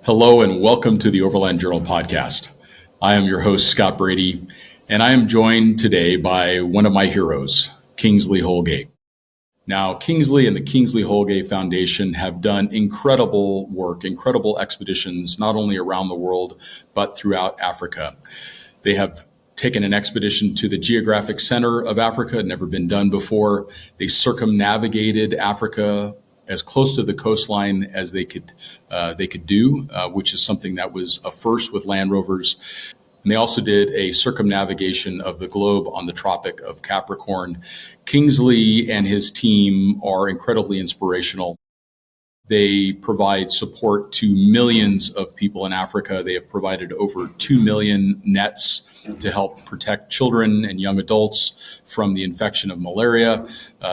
Hello and welcome to the Overland Journal podcast. I am your host, Scott Brady, and I am joined today by one of my heroes, Kingsley Holgate. Now, Kingsley and the Kingsley Holgate Foundation have done incredible work, incredible expeditions, not only around the world, but throughout Africa. They have taken an expedition to the geographic center of Africa, never been done before. They circumnavigated Africa as close to the coastline as they could do, which is something that was a first with Land Rovers. And they also did a circumnavigation of the globe on the Tropic of Capricorn. Kingsley and his team are incredibly inspirational. They provide support to millions of people in Africa. They have provided over 2 million nets to help protect children and young adults from the infection of malaria.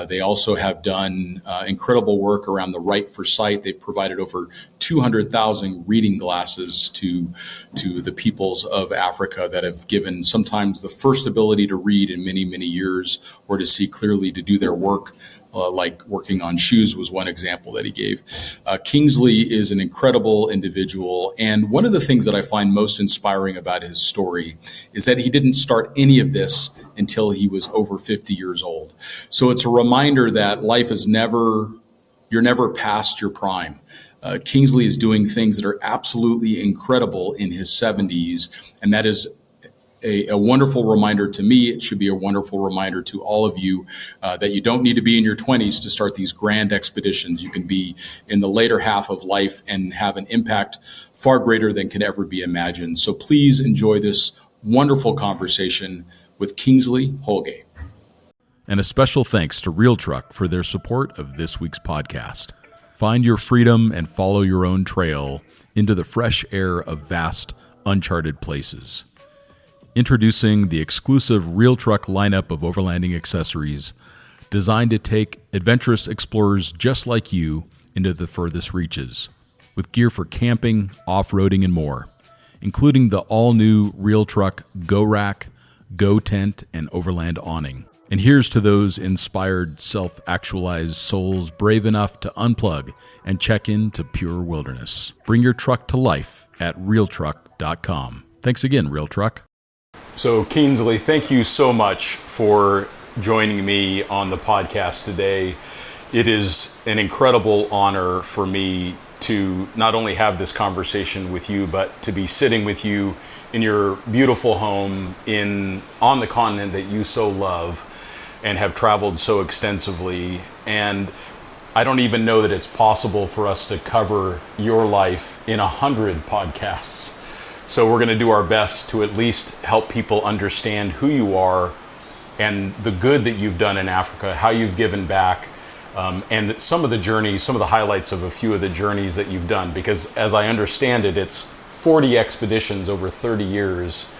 They also have done incredible work around the Right for Sight. They've provided over 200,000 reading glasses to the peoples of Africa that have given sometimes the first ability to read in many, many years or to see clearly to do their work. Like working on shoes was one example that he gave. Kingsley is an incredible individual. And one of the things that I find most inspiring about his story is that he didn't start any of this until he was over 50 years old. So it's a reminder that life is you're never past your prime. Kingsley is doing things that are absolutely incredible in his 70s. And that is a wonderful reminder to me. It should be a wonderful reminder to all of you that you don't need to be in your 20s to start these grand expeditions. You can be in the later half of life and have an impact far greater than can ever be imagined. So please enjoy this wonderful conversation with Kingsley Holgate. And a special thanks to Real Truck for their support of this week's podcast. Find your freedom and follow your own trail into the fresh air of vast, uncharted places. Introducing the exclusive Real Truck lineup of overlanding accessories designed to take adventurous explorers just like you into the furthest reaches, with gear for camping, off-roading, and more, including the all-new Real Truck Go Rack, Go Tent, and Overland Awning. And here's to those inspired, self-actualized souls brave enough to unplug and check into pure wilderness. Bring your truck to life at realtruck.com. Thanks again, Real Truck. So Kingsley, thank you so much for joining me on the podcast today. It is an incredible honor for me to not only have this conversation with you, but to be sitting with you in your beautiful home on the continent that you so love and have traveled so extensively. And I don't even know that it's possible for us to cover your life in 100 podcasts. So we're going to do our best to at least help people understand who you are and the good that you've done in Africa, how you've given back, and that some of the journeys, some of the highlights of a few of the journeys that you've done. Because as I understand it, it's 40 expeditions over 30 years.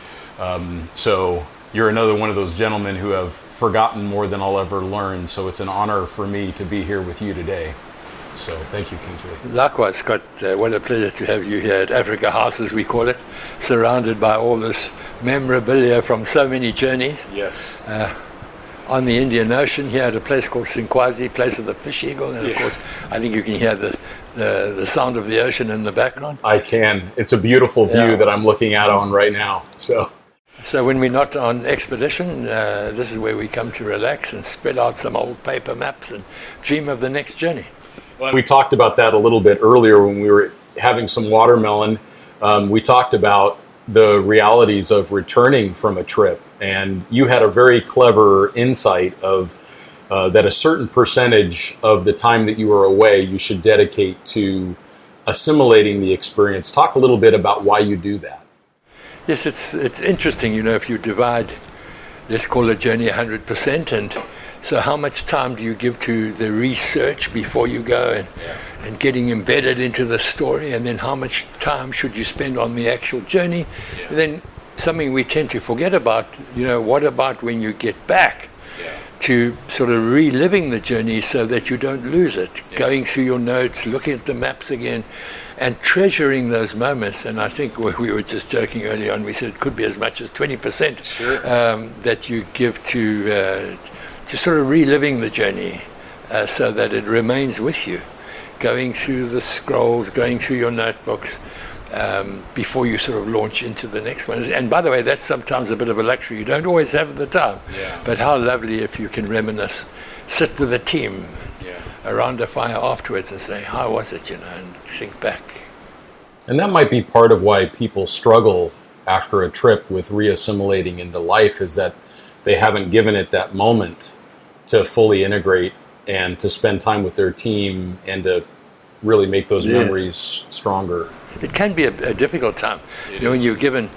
So you're another one of those gentlemen who have forgotten more than I'll ever learn. So it's an honor for me to be here with you today. So thank you, Kingsley. Likewise, Scott. What a pleasure to have you here at Africa House, as we call it, surrounded by all this memorabilia from so many journeys. Yes. On the Indian Ocean here at a place called Sinkwazi, place of the fish eagle. And of course, I think you can hear the sound of the ocean in the background. I can. It's a beautiful view that I'm looking out on right now. So when we're not on expedition, this is where we come to relax and spread out some old paper maps and dream of the next journey. We talked about that a little bit earlier when we were having some watermelon. We talked about the realities of returning from a trip, and you had a very clever insight of that a certain percentage of the time that you were away you should dedicate to assimilating the experience. Talk a little bit about why you do that. Yes, it's interesting, if you divide, let's call a journey 100%, and so how much time do you give to the research before you go and getting embedded into the story, and then how much time should you spend on the actual journey? Yeah. And then something we tend to forget about, what about when you get back to sort of reliving the journey so that you don't lose it, going through your notes, looking at the maps again, and treasuring those moments. And I think we were just joking earlier on, we said it could be as much as 20% that you give to sort of reliving the journey so that it remains with you, going through the scrolls, going through your notebooks, before you sort of launch into the next one. And by the way, that's sometimes a bit of a luxury. You don't always have the time. Yeah. But how lovely if you can reminisce, sit with a team around a fire afterwards and say, how was it, and think back. And that might be part of why people struggle after a trip with reassimilating into life, is that they haven't given it that moment to fully integrate and to spend time with their team and to really make those memories stronger. It can be a difficult time. When you're given,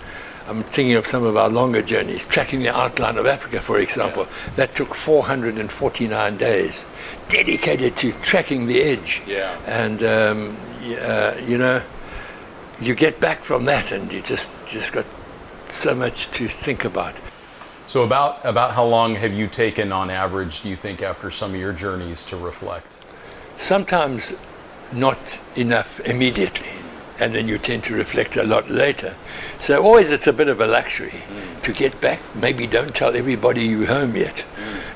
I'm thinking of some of our longer journeys, tracking the outline of Africa, for example. That took 449 days, dedicated to tracking the edge. Yeah. And, you get back from that and you just got so much to think about. So about how long have you taken on average, do you think, after some of your journeys to reflect? Sometimes not enough immediately, and then you tend to reflect a lot later. So always it's a bit of a luxury to get back. Maybe don't tell everybody you're home yet.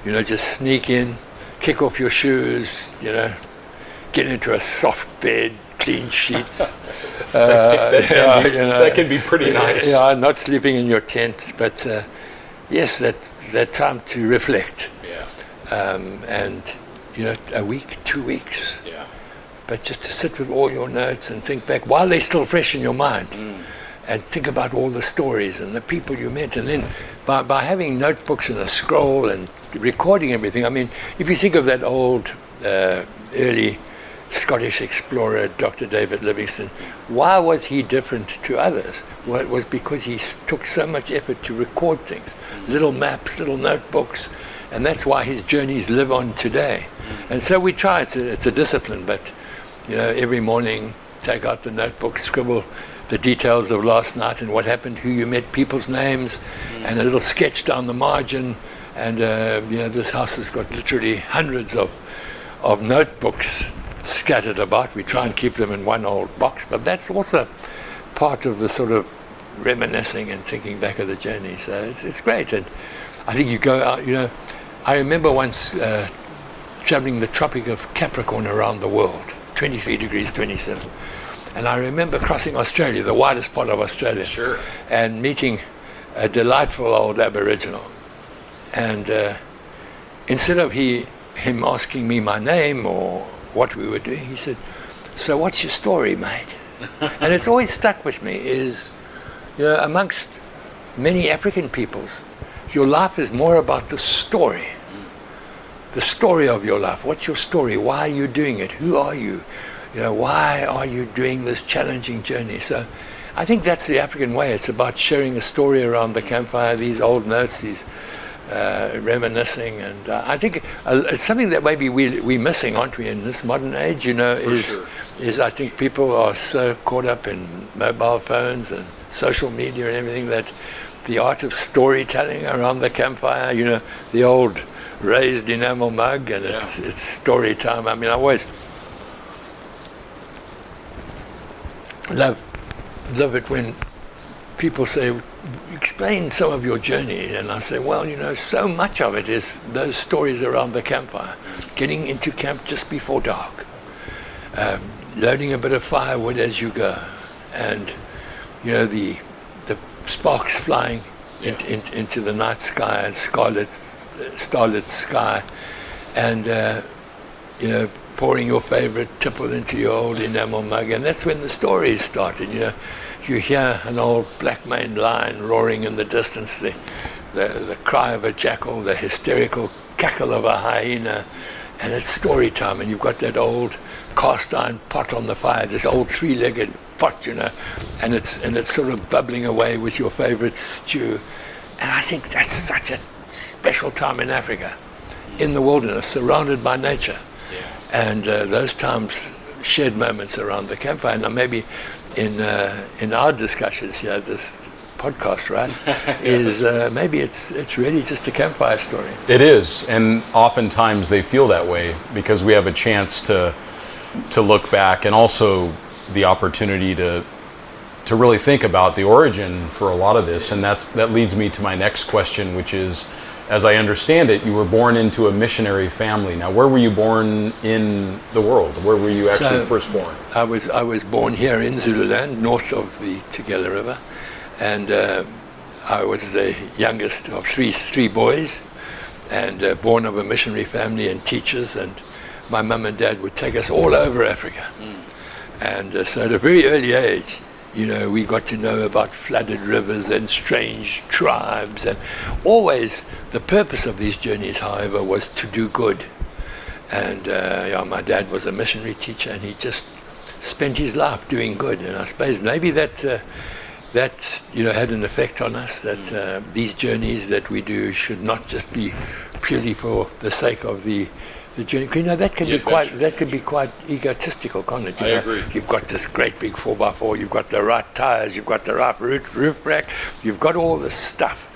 Just sneak in, kick off your shoes, get into a soft bed, clean sheets. That can be pretty nice. Yeah, not sleeping in your tent, but yes, that time to reflect. Yeah. And a week, 2 weeks. Yeah. But just to sit with all your notes and think back while they're still fresh in your mind, and think about all the stories and the people you met. And then by having notebooks and a scroll and recording everything, I mean, if you think of that old early Scottish explorer, Dr. David Livingstone, why was he different to others? Well, it was because he took so much effort to record things, little maps, little notebooks, and that's why his journeys live on today. And so we try, it's a discipline, but every morning take out the notebook, scribble the details of last night and what happened, who you met, people's names, and a little sketch down the margin. And this house has got literally hundreds of notebooks scattered about. We try and keep them in one old box, but that's also part of the sort of reminiscing and thinking back of the journey. So it's great. And I think you go out, I remember once traveling the Tropic of Capricorn around the world, 23 degrees 27. And I remember crossing Australia, the widest part of Australia, and meeting a delightful old Aboriginal. And instead of him asking me my name or what we were doing, he said, "So what's your story, mate?" And it's always stuck with me is, amongst many African peoples, your life is more about the story of your life. What's your story? Why are you doing it? Who are you? Why are you doing this challenging journey? So I think that's the African way. It's about sharing a story around the campfire, these old notes, these reminiscing, and I think it's something that maybe we're missing, aren't we, in this modern age? Is I think people are so caught up in mobile phones and social media and everything that the art of storytelling around the campfire, the old raised enamel mug, and it's story time. I mean, I always love it when people say, explain some of your journey, and I say, well, so much of it is those stories around the campfire, getting into camp just before dark, loading a bit of firewood as you go, and the sparks flying into the night sky and starlit sky, and pouring your favorite tipple into your old enamel mug, and that's when the stories started. You hear an old black-maned lion roaring in the distance, the cry of a jackal, the hysterical cackle of a hyena, and it's story time. And you've got that old cast iron pot on the fire, this old three-legged pot, and it's sort of bubbling away with your favorite stew. And I think that's such a special time in Africa, in the wilderness, surrounded by nature. And those times, shared moments around the campfire. Now maybe in our discussions here, this podcast, right, is maybe it's really just a campfire story. It is, and oftentimes they feel that way because we have a chance to look back, and also the opportunity to really think about the origin for a lot of this. And that leads me to my next question, which is, as I understand it, you were born into a missionary family. Now, where were you born in the world? Where were you actually first born? I was born here in Zululand, north of the Tugela River, and I was the youngest of three boys, and born of a missionary family and teachers, and my mum and dad would take us all over Africa. And so at a very early age, we got to know about flooded rivers and strange tribes, and always the purpose of these journeys, however, was to do good. And my dad was a missionary teacher, and he just spent his life doing good. And I suppose maybe that had an effect on us, that these journeys that we do should not just be purely for the sake of the journey. That can be quite egotistical, can't it? I agree. You've got this great big 4x4, you've got the right tires, you've got the right roof rack, you've got all this stuff.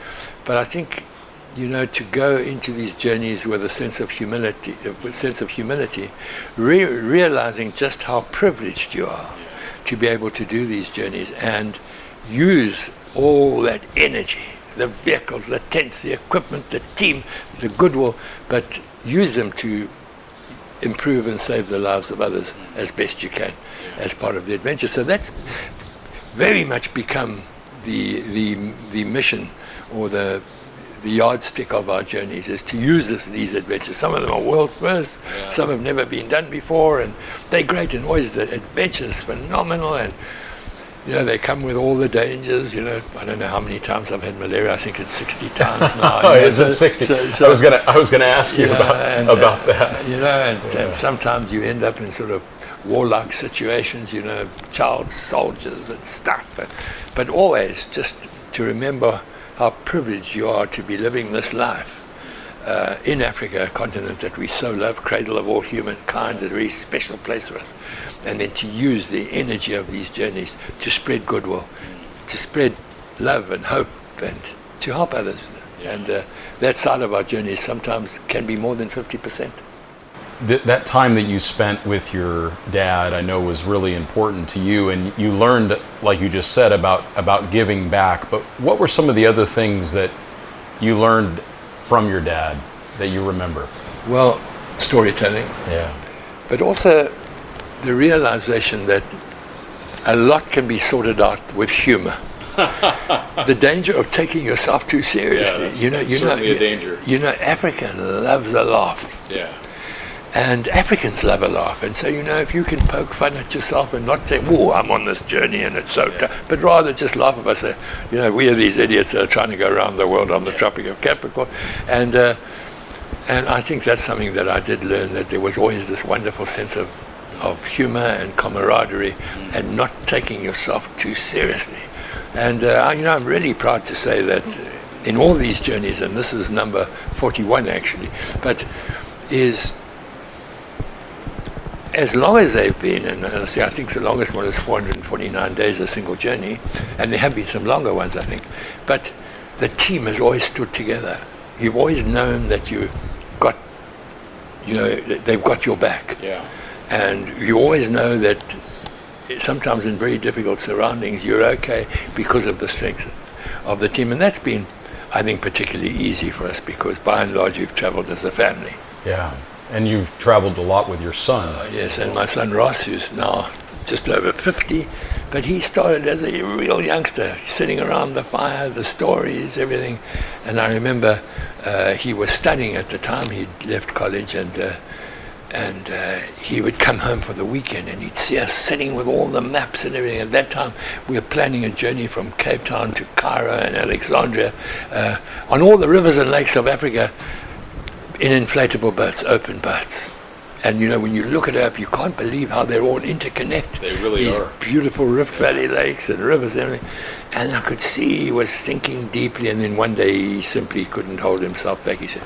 But I think, to go into these journeys with a sense of humility, realizing just how privileged you are to be able to do these journeys and use all that energy, the vehicles, the tents, the equipment, the team, the goodwill, but use them to improve and save the lives of others as best you can as part of the adventure. So that's very much become the mission, or the yardstick of our journeys, is to use these adventures. Some of them are world first, some have never been done before, and they're great, and always the adventure is phenomenal, and they come with all the dangers. I don't know how many times I've had malaria. I think it's 60 times now. Is it 60? So I was gonna ask you about that. And sometimes you end up in sort of warlike situations. Child soldiers and stuff. But always just to remember how privileged you are to be living this life in Africa, a continent that we so love, cradle of all humankind, a very special place for us. And then to use the energy of these journeys to spread goodwill, to spread love and hope, and to help others. And that side of our journeys sometimes can be more than 50%. That time that you spent with your dad, I know, was really important to you, and you learned, like you just said, about giving back. But what were some of the other things that you learned from your dad that you remember? Well, storytelling. Yeah. But also the realization that a lot can be sorted out with humor. The danger of taking yourself too seriously. That's certainly a danger. Africa loves a laugh. Yeah. And Africans love a laugh. And so, if you can poke fun at yourself and not say, "Whoa, I'm on this journey and it's so tough," but rather just laugh at us. We are these idiots that are trying to go around the world on the Tropic of Capricorn. And I think that's something that I did learn, that there was always this wonderful sense of humor and camaraderie, and not taking yourself too seriously. And I'm really proud to say that in all these journeys, and this is number 41 actually, but is as long as they've been, and I think the longest one is 449 days, a single journey, and there have been some longer ones, I think, but the team has always stood together. You've always known that they've got your back. Yeah. And you always know that sometimes in very difficult surroundings, you're okay because of the strength of the team. And that's been, I think, particularly easy for us, because by and large, we've traveled as a family. Yeah. And you've traveled a lot with your son. Yes, and my son Ross, who's now just over 50, but he started as a real youngster, sitting around the fire, the stories, everything. And I remember he was studying at the time. He'd left college, and he would come home for the weekend, and he'd see us sitting with all the maps and everything. At that time, we were planning a journey from Cape Town to Cairo and Alexandria on all the rivers and lakes of Africa in inflatable boats, open boats. And when you look it up, you can't believe how they're all interconnected. They really are. These beautiful Rift Valley lakes and rivers and everything. And I could see he was thinking deeply, and then one day he simply couldn't hold himself back. He said,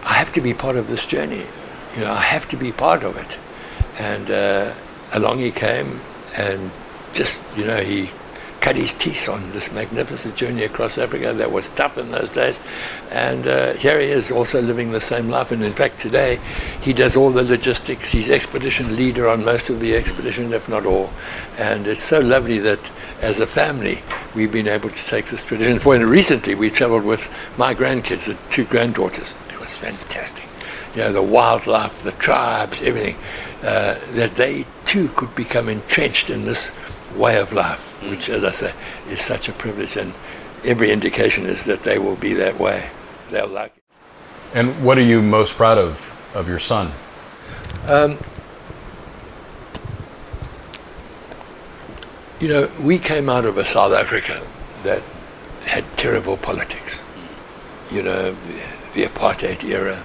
"I have to be part of this journey. I have to be part of it." And along he came, and just, he cut his teeth on this magnificent journey across Africa that was tough in those days. And here he is, also living the same life. And in fact, today, he does all the logistics. He's expedition leader on most of the expedition, if not all. And it's so lovely that as a family, we've been able to take this tradition. For recently, we traveled with my grandkids, the 2 granddaughters. It was fantastic. The wildlife, the tribes, everything, that they too could become entrenched in this way of life, which, as I say, is such a privilege. And every indication is that they will be that way. They'll like it. And what are you most proud of your son? We came out of a South Africa that had terrible politics. The apartheid era.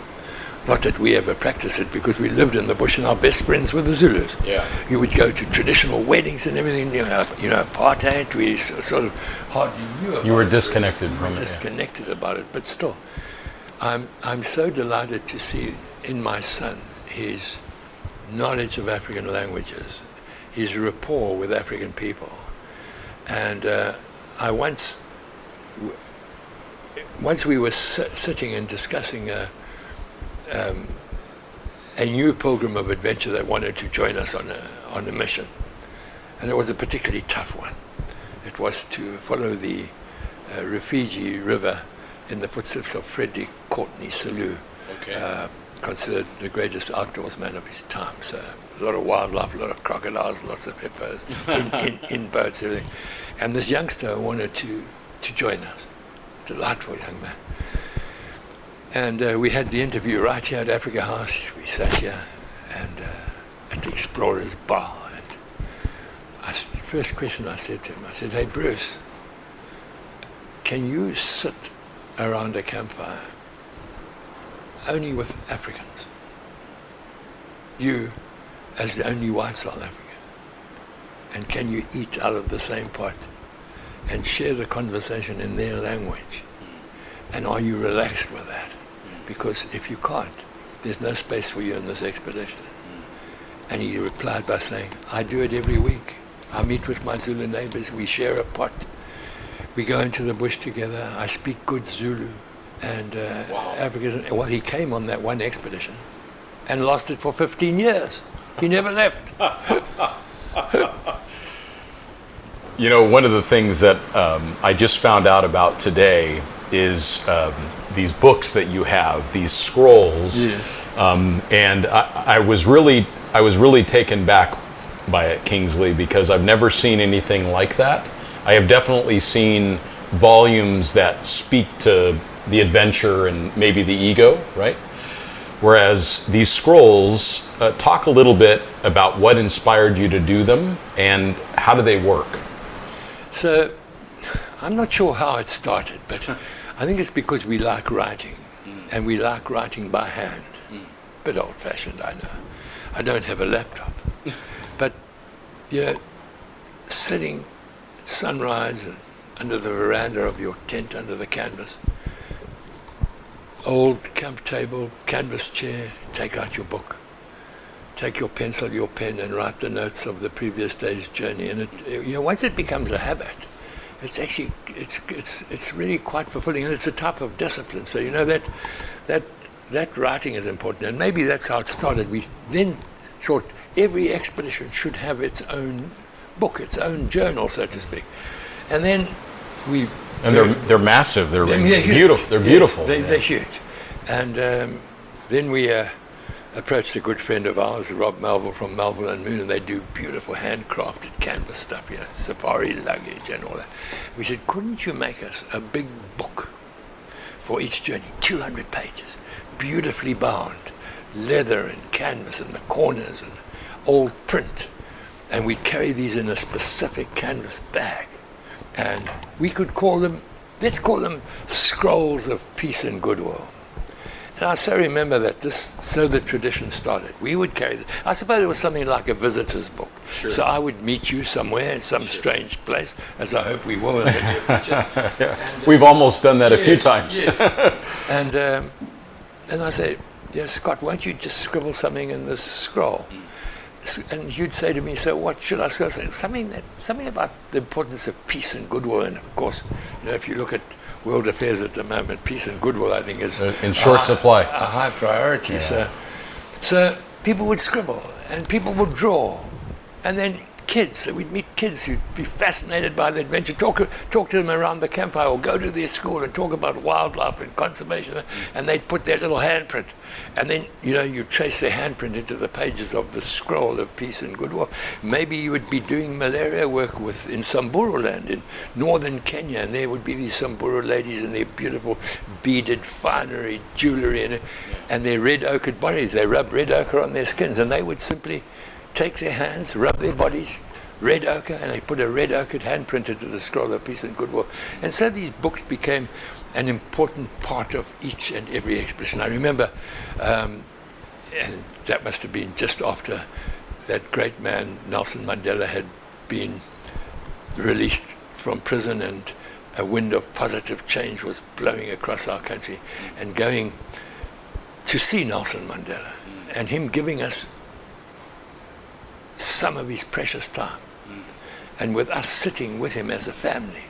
Not that we ever practiced it, because we lived in the bush and our best friends were the Zulus. Yeah. You would go to traditional weddings and everything. Apartheid, we sort of hardly knew about it. You were disconnected from it. Disconnected about it, but still. I'm so delighted to see in my son his knowledge of African languages, his rapport with African people. And once we were sitting and discussing a new pilgrim of adventure that wanted to join us on a mission, and it was a particularly tough one. It was to follow the Rufiji River in the footsteps of Frederick Courtney Selous, considered the greatest outdoorsman of his time. So a lot of wildlife, a lot of crocodiles, lots of hippos in boats, everything. And this youngster wanted to join us. Delightful young man. And we had the interview right here at Africa House. We sat here and at the Explorer's Bar. And the first question I said to him, I said, "Hey, Bruce, can you sit around a campfire only with Africans? You as the only white South African. And can you eat out of the same pot and share the conversation in their language? And are you relaxed with that? Because if you can't, there's no space for you in this expedition." And he replied by saying, "I do it every week. I meet with my Zulu neighbors. We share a pot. We go into the bush together. I speak good Zulu." And Africans. Well, he came on that one expedition and lasted for 15 years. He never left. One of the things that I just found out about today is these books that you have, these scrolls. Yes. And I was really taken back by it, Kingsley, because I've never seen anything like that. I have definitely seen volumes that speak to the adventure and maybe the ego, right? Whereas these scrolls talk a little bit about what inspired you to do them and how do they work? So I'm not sure how it started, but I think it's because we like writing, and we like writing by hand. Bit old-fashioned, I know. I don't have a laptop. But, sitting at sunrise under the veranda of your tent under the canvas, old camp table, canvas chair, take out your book, take your pencil, your pen, and write the notes of the previous day's journey. And once it becomes a habit, it's actually it's really quite fulfilling, and it's a type of discipline. So that writing is important, and maybe that's how it started. We then thought every expedition should have its own book, its own journal, so to speak, and then we. And they're massive. They're beautiful. They're beautiful. They're huge, and then we approached a good friend of ours, Rob Melville from Melville and Moon, and they do beautiful handcrafted canvas stuff, safari luggage and all that. We said, couldn't you make us a big book for each journey, 200 pages, beautifully bound, leather and canvas in the corners and old print, and we'd carry these in a specific canvas bag, and we could call them, let's call them Scrolls of Peace and Goodwill. And I so remember that so the tradition started. We would carry this. I suppose it was something like a visitor's book. Sure. So I would meet you somewhere in some strange place, as I hope we will in the near future. And, we've almost done that a few times. Yes. And I say, Scott, won't you just scribble something in this scroll? And you'd say to me, so what should I scribble? Something about the importance of peace and goodwill. And of course, if you look at world affairs at the moment, peace and goodwill, I think, is in short supply, a high priority. Yeah. So people would scribble and people would draw, and then kids. So we'd meet kids who'd be fascinated by the adventure, talk to them around the campfire, or go to their school and talk about wildlife and conservation, and they'd put their little handprint. And then, you trace their handprint into the pages of the scroll of peace and goodwill. Maybe you would be doing malaria work in Samburu land in northern Kenya, and there would be these Samburu ladies in their beautiful beaded finery, jewelry, and their red ochre bodies. They rubbed red ochre on their skins, and they would simply take their hands, rub their bodies, red ochre, and they put a red ochre handprint into the scroll of peace and goodwill. And so these books became an important part of each and every expedition. I remember, and that must have been just after that great man Nelson Mandela had been released from prison, and a wind of positive change was blowing across our country, and going to see Nelson Mandela and him giving us some of his precious time, and with us sitting with him as a family,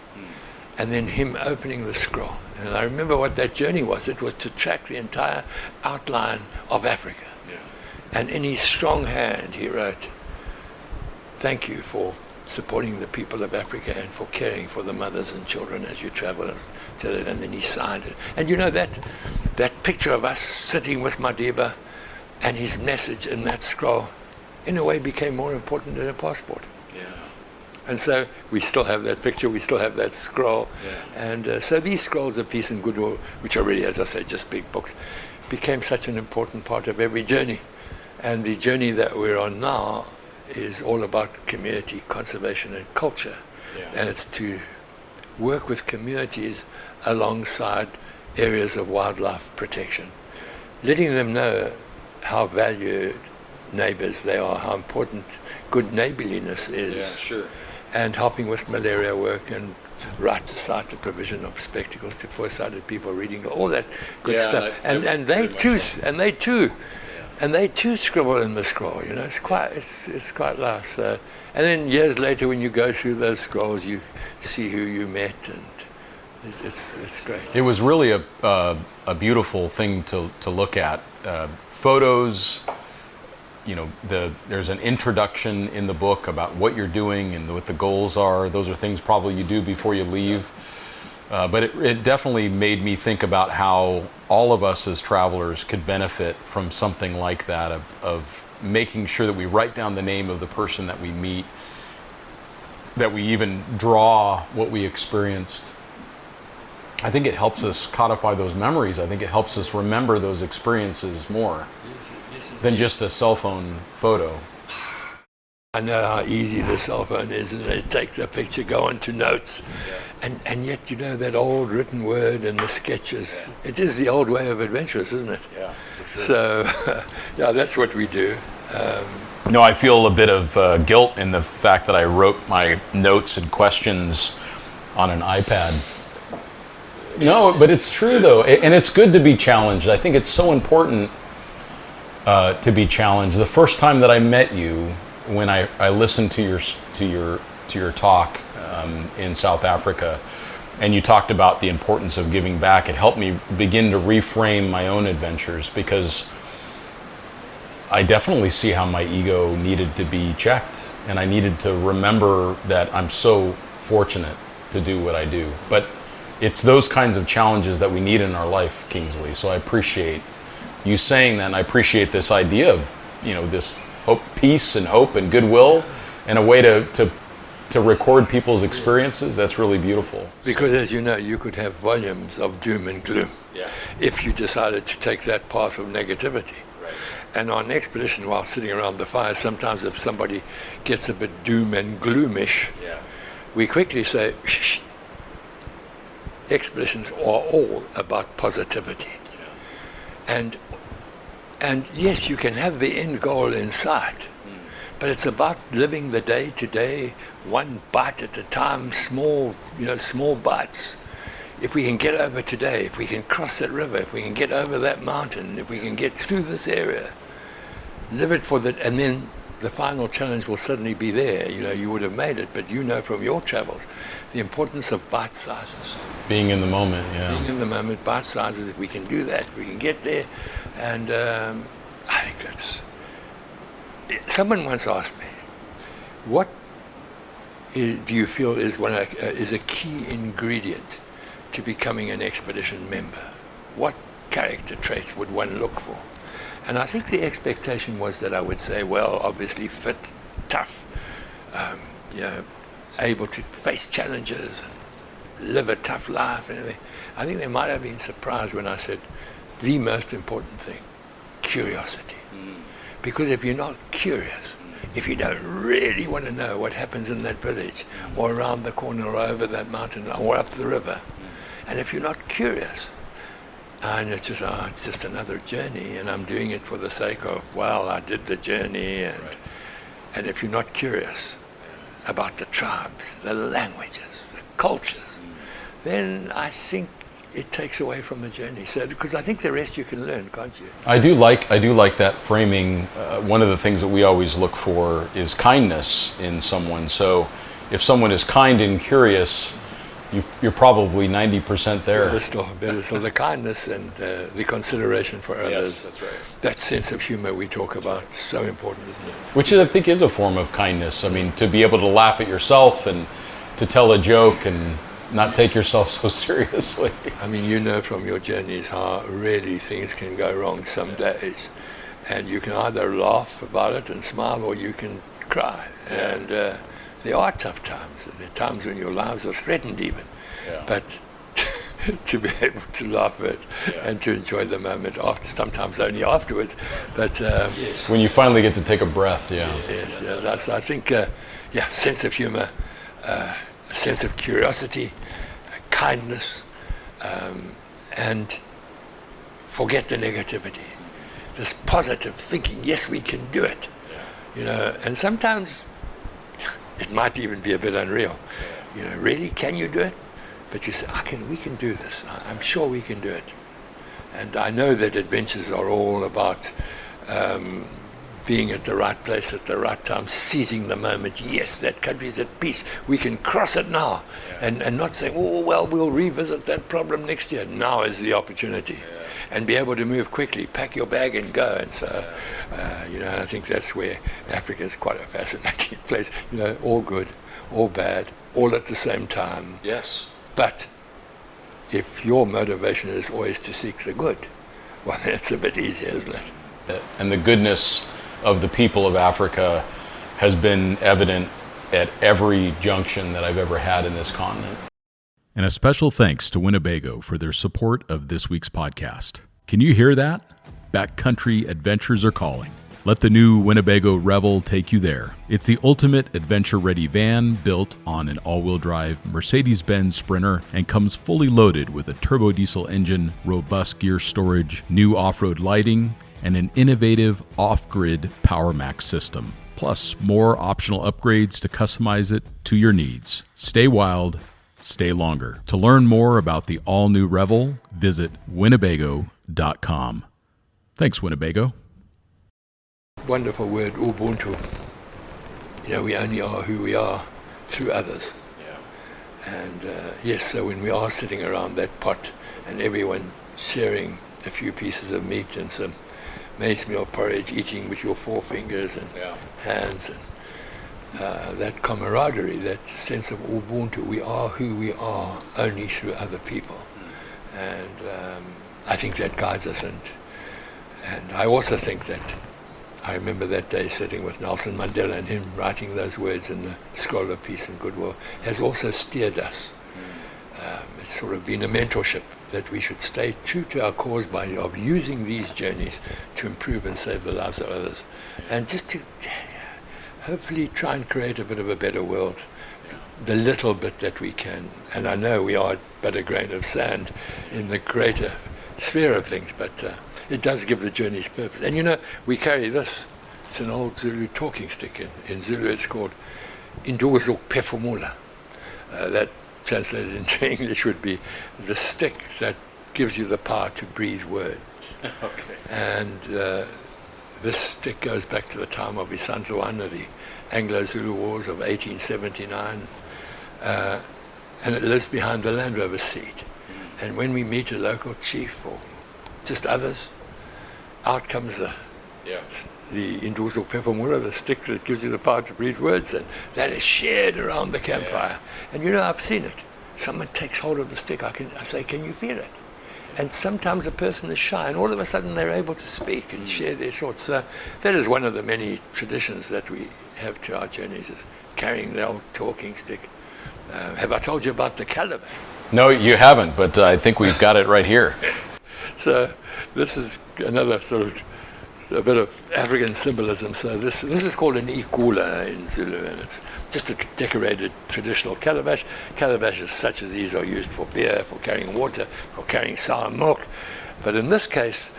and then him opening the scroll. And I remember what that journey was. It was to track the entire outline of Africa. Yeah. And in his strong hand he wrote, "Thank you for supporting the people of Africa and for caring for the mothers and children as you travel." And then he signed it. And that picture of us sitting with Madiba and his message in that scroll, in a way, became more important than a passport. Yeah. And so we still have that picture, we still have that scroll. Yeah. And so these scrolls of peace and goodwill, which are really, as I say, just big books, became such an important part of every journey. And the journey that we're on now is all about community conservation and culture. Yeah. And it's to work with communities alongside areas of wildlife protection, letting them know how valued neighbors they are, how important good neighborliness is. Yeah, sure. And helping with malaria work and right to sight, the provision of spectacles to poor-sighted people, reading, all that good stuff. And they too scribble in the scroll. It's quite nice. So, and then years later, when you go through those scrolls, you see who you met, and it's great. It was really a beautiful thing to look at. Photos. There's an introduction in the book about what you're doing and what the goals are. Those are things probably you do before you leave. But it definitely made me think about how all of us as travelers could benefit from something like that, of making sure that we write down the name of the person that we meet, that we even draw what we experienced. I think it helps us codify those memories. I think it helps us remember those experiences more than just a cell phone photo. I know how easy the cell phone is, and they take the picture, go on to notes, and yet that old written word and the sketches. Yeah. It is the old way of adventurers, isn't it? Yeah, for sure. So, that's what we do. I feel a bit of guilt in the fact that I wrote my notes and questions on an iPad. No, but it's true though, and it's good to be challenged. I think it's so important to be challenged. The first time that I met you, when I listened to your talk in South Africa, and you talked about the importance of giving back, it helped me begin to reframe my own adventures, because I definitely see how my ego needed to be checked, and I needed to remember that I'm so fortunate to do what I do. But it's those kinds of challenges that we need in our life, Kingsley. So I appreciate you saying that, and I appreciate this idea of, this peace and hope and goodwill, and a way to record people's experiences. That's really beautiful. Because as you could have volumes of doom and gloom if you decided to take that path of negativity. Right. And on expedition, while sitting around the fire, sometimes if somebody gets a bit doom and gloomish, we quickly say, shh. Expeditions are all about positivity. And yes, you can have the end goal in sight, but it's about living the day to day, one bite at a time, small bites. If we can get over today, if we can cross that river, if we can get over that mountain, if we can get through this area, live it and then the final challenge will suddenly be there. You would have made it, but from your travels, the importance of bite sizes. Being in the moment, Being in the moment, bite sizes, if we can do that, if we can get there. And I think someone once asked me, what do you feel is a key ingredient to becoming an expedition member? What character traits would one look for? And I think the expectation was that I would say, well, obviously fit, tough, able to face challenges and live a tough life and everything. I think they might have been surprised when I said the most important thing, curiosity. Because if you're not curious, if you don't really want to know what happens in that village or around the corner or over that mountain or up the river, and if you're not curious, and it's just another journey, and I'm doing it for the sake of, well, I did the journey, and if you're not curious about the tribes, the languages, the cultures, then I think it takes away from the journey. So, because I think the rest you can learn, can't you? I do like that framing. One of the things that we always look for is kindness in someone. So if someone is kind and curious, you're probably 90% there. Better still, the kindness and the consideration for others. Yes, that's right. That sense of humor we talk about, so important, isn't it? Which I think is a form of kindness. I mean, to be able to laugh at yourself and to tell a joke and not take yourself so seriously. I mean, you know from your journeys how really things can go wrong some days. And you can either laugh about it and smile, or you can cry. And there are tough times, and there are times when your lives are threatened even. But to be able to laugh at and to enjoy the moment after, sometimes only afterwards. But when you finally get to take a breath, that's, I think, sense of humor, a sense of curiosity, kindness, and forget the negativity. This positive thinking, yes, we can do it. And sometimes it might even be a bit unreal. Really, can you do it? But you say, we can do this. I'm sure we can do it. And I know that adventures are all about being at the right place at the right time, seizing the moment. Yes, that country's at peace. We can cross it now. And not saying, we'll revisit that problem next year. Now is the opportunity. And be able to move quickly, pack your bag and go. And so, I think that's where Africa is quite a fascinating place. All good, all bad, all at the same time. Yes. But if your motivation is always to seek the good, well, that's a bit easier, isn't it? And the goodness of the people of Africa has been evident at every junction that I've ever had in this continent. And a special thanks to Winnebago for their support of this week's podcast. Can you hear that? Backcountry adventures are calling. Let the new Winnebago Revel take you there. It's the ultimate adventure-ready van built on an all-wheel drive Mercedes-Benz Sprinter and comes fully loaded with a turbo diesel engine, robust gear storage, new off-road lighting, and an innovative off-grid PowerMax system. Plus, more optional upgrades to customize it to your needs. Stay wild, stay longer. To learn more about the all-new Revel, visit Winnebago.com. Thanks, Winnebago. Wonderful word, Ubuntu. We only are who we are through others. And so when we are sitting around that pot and everyone sharing a few pieces of meat and some maize meal porridge, eating with your forefingers and hands, and that camaraderie, that sense of Ubuntu, we are who we are only through other people. And I think that guides us. And I also think that I remember that day sitting with Nelson Mandela and him writing those words in the Scroll of Peace and Goodwill has also steered us. It's sort of been a mentorship that we should stay true to our cause of using these journeys to improve and save the lives of others. And just to hopefully try and create a bit of a better world, the little bit that we can. And I know we are but a grain of sand in the greater sphere of things, but it does give the journeys purpose. And we carry this. It's an old Zulu talking stick. In Zulu it's called Induzo Pefumula. That translated into English would be the stick that gives you the power to breathe words. Okay. And this stick goes back to the time of Isandlwana, the Anglo-Zulu Wars of 1879. And it lives behind the Land Rover seat. And when we meet a local chief or just others, out comes the Yeah. The Indusal Peppermula, the stick that gives you the power to breathe words, and that is shared around the campfire. And I've seen it. Someone takes hold of the stick. I say, can you feel it? And sometimes a person is shy, and all of a sudden they're able to speak and share their thoughts. So that is one of the many traditions that we have to our journeys, is carrying the old talking stick. Have I told you about the calabash? No, you haven't, but I think we've got it right here. So this is another sort of a bit of African symbolism. So this is called an ikula in Zulu, and it's just a decorated traditional calabash. Calabashes such as these are used for beer, for carrying water, for carrying sour milk. But in this case,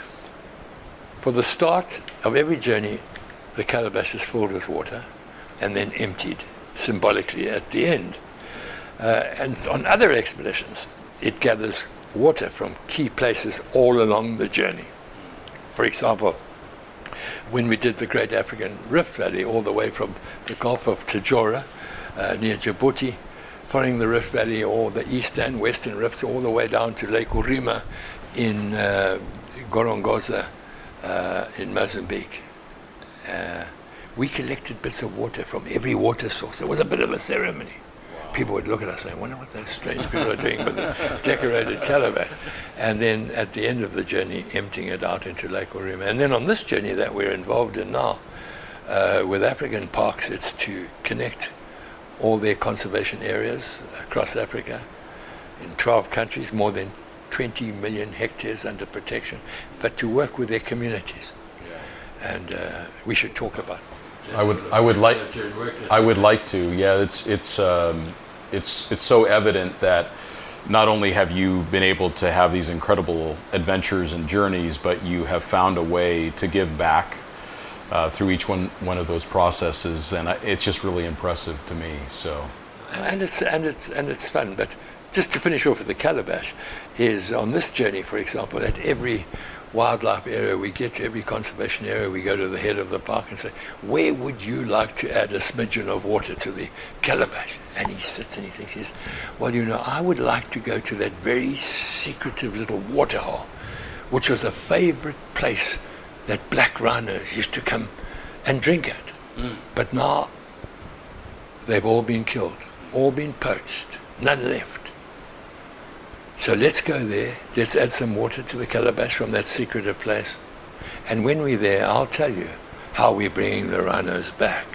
for the start of every journey, the calabash is filled with water and then emptied symbolically at the end. And on other expeditions, it gathers water from key places all along the journey. For example, when we did the Great African Rift Valley all the way from the Gulf of Tajora near Djibouti, following the Rift Valley, or the east and western rifts, all the way down to Lake Urima in Gorongosa in Mozambique. We collected bits of water from every water source. It was a bit of a ceremony. People would look at us and say, I wonder what those strange people are doing with the decorated calabash. And then at the end of the journey, emptying it out into Lake Urima. And then on this journey that we're involved in now, with African parks, it's to connect all their conservation areas across Africa in 12 countries, more than 20 million hectares under protection, but to work with their communities. Yeah. And we should talk about it. I would like to. Yeah, it's so evident that not only have you been able to have these incredible adventures and journeys, but you have found a way to give back through each one of those processes, and it's just really impressive to me. So, and it's fun. But just to finish off with the calabash, is on this journey, for example, at every wildlife area we get to, every conservation area, we go to the head of the park and say, where would you like to add a smidgen of water to the calabash? And he sits and he thinks, he says, well, I would like to go to that very secretive little waterhole, which was a favorite place that black rhinos used to come and drink at. But now they've all been killed, all been poached, none left. So let's go there, let's add some water to the calabash from that secretive place. And when we're there, I'll tell you how we're bringing the rhinos back.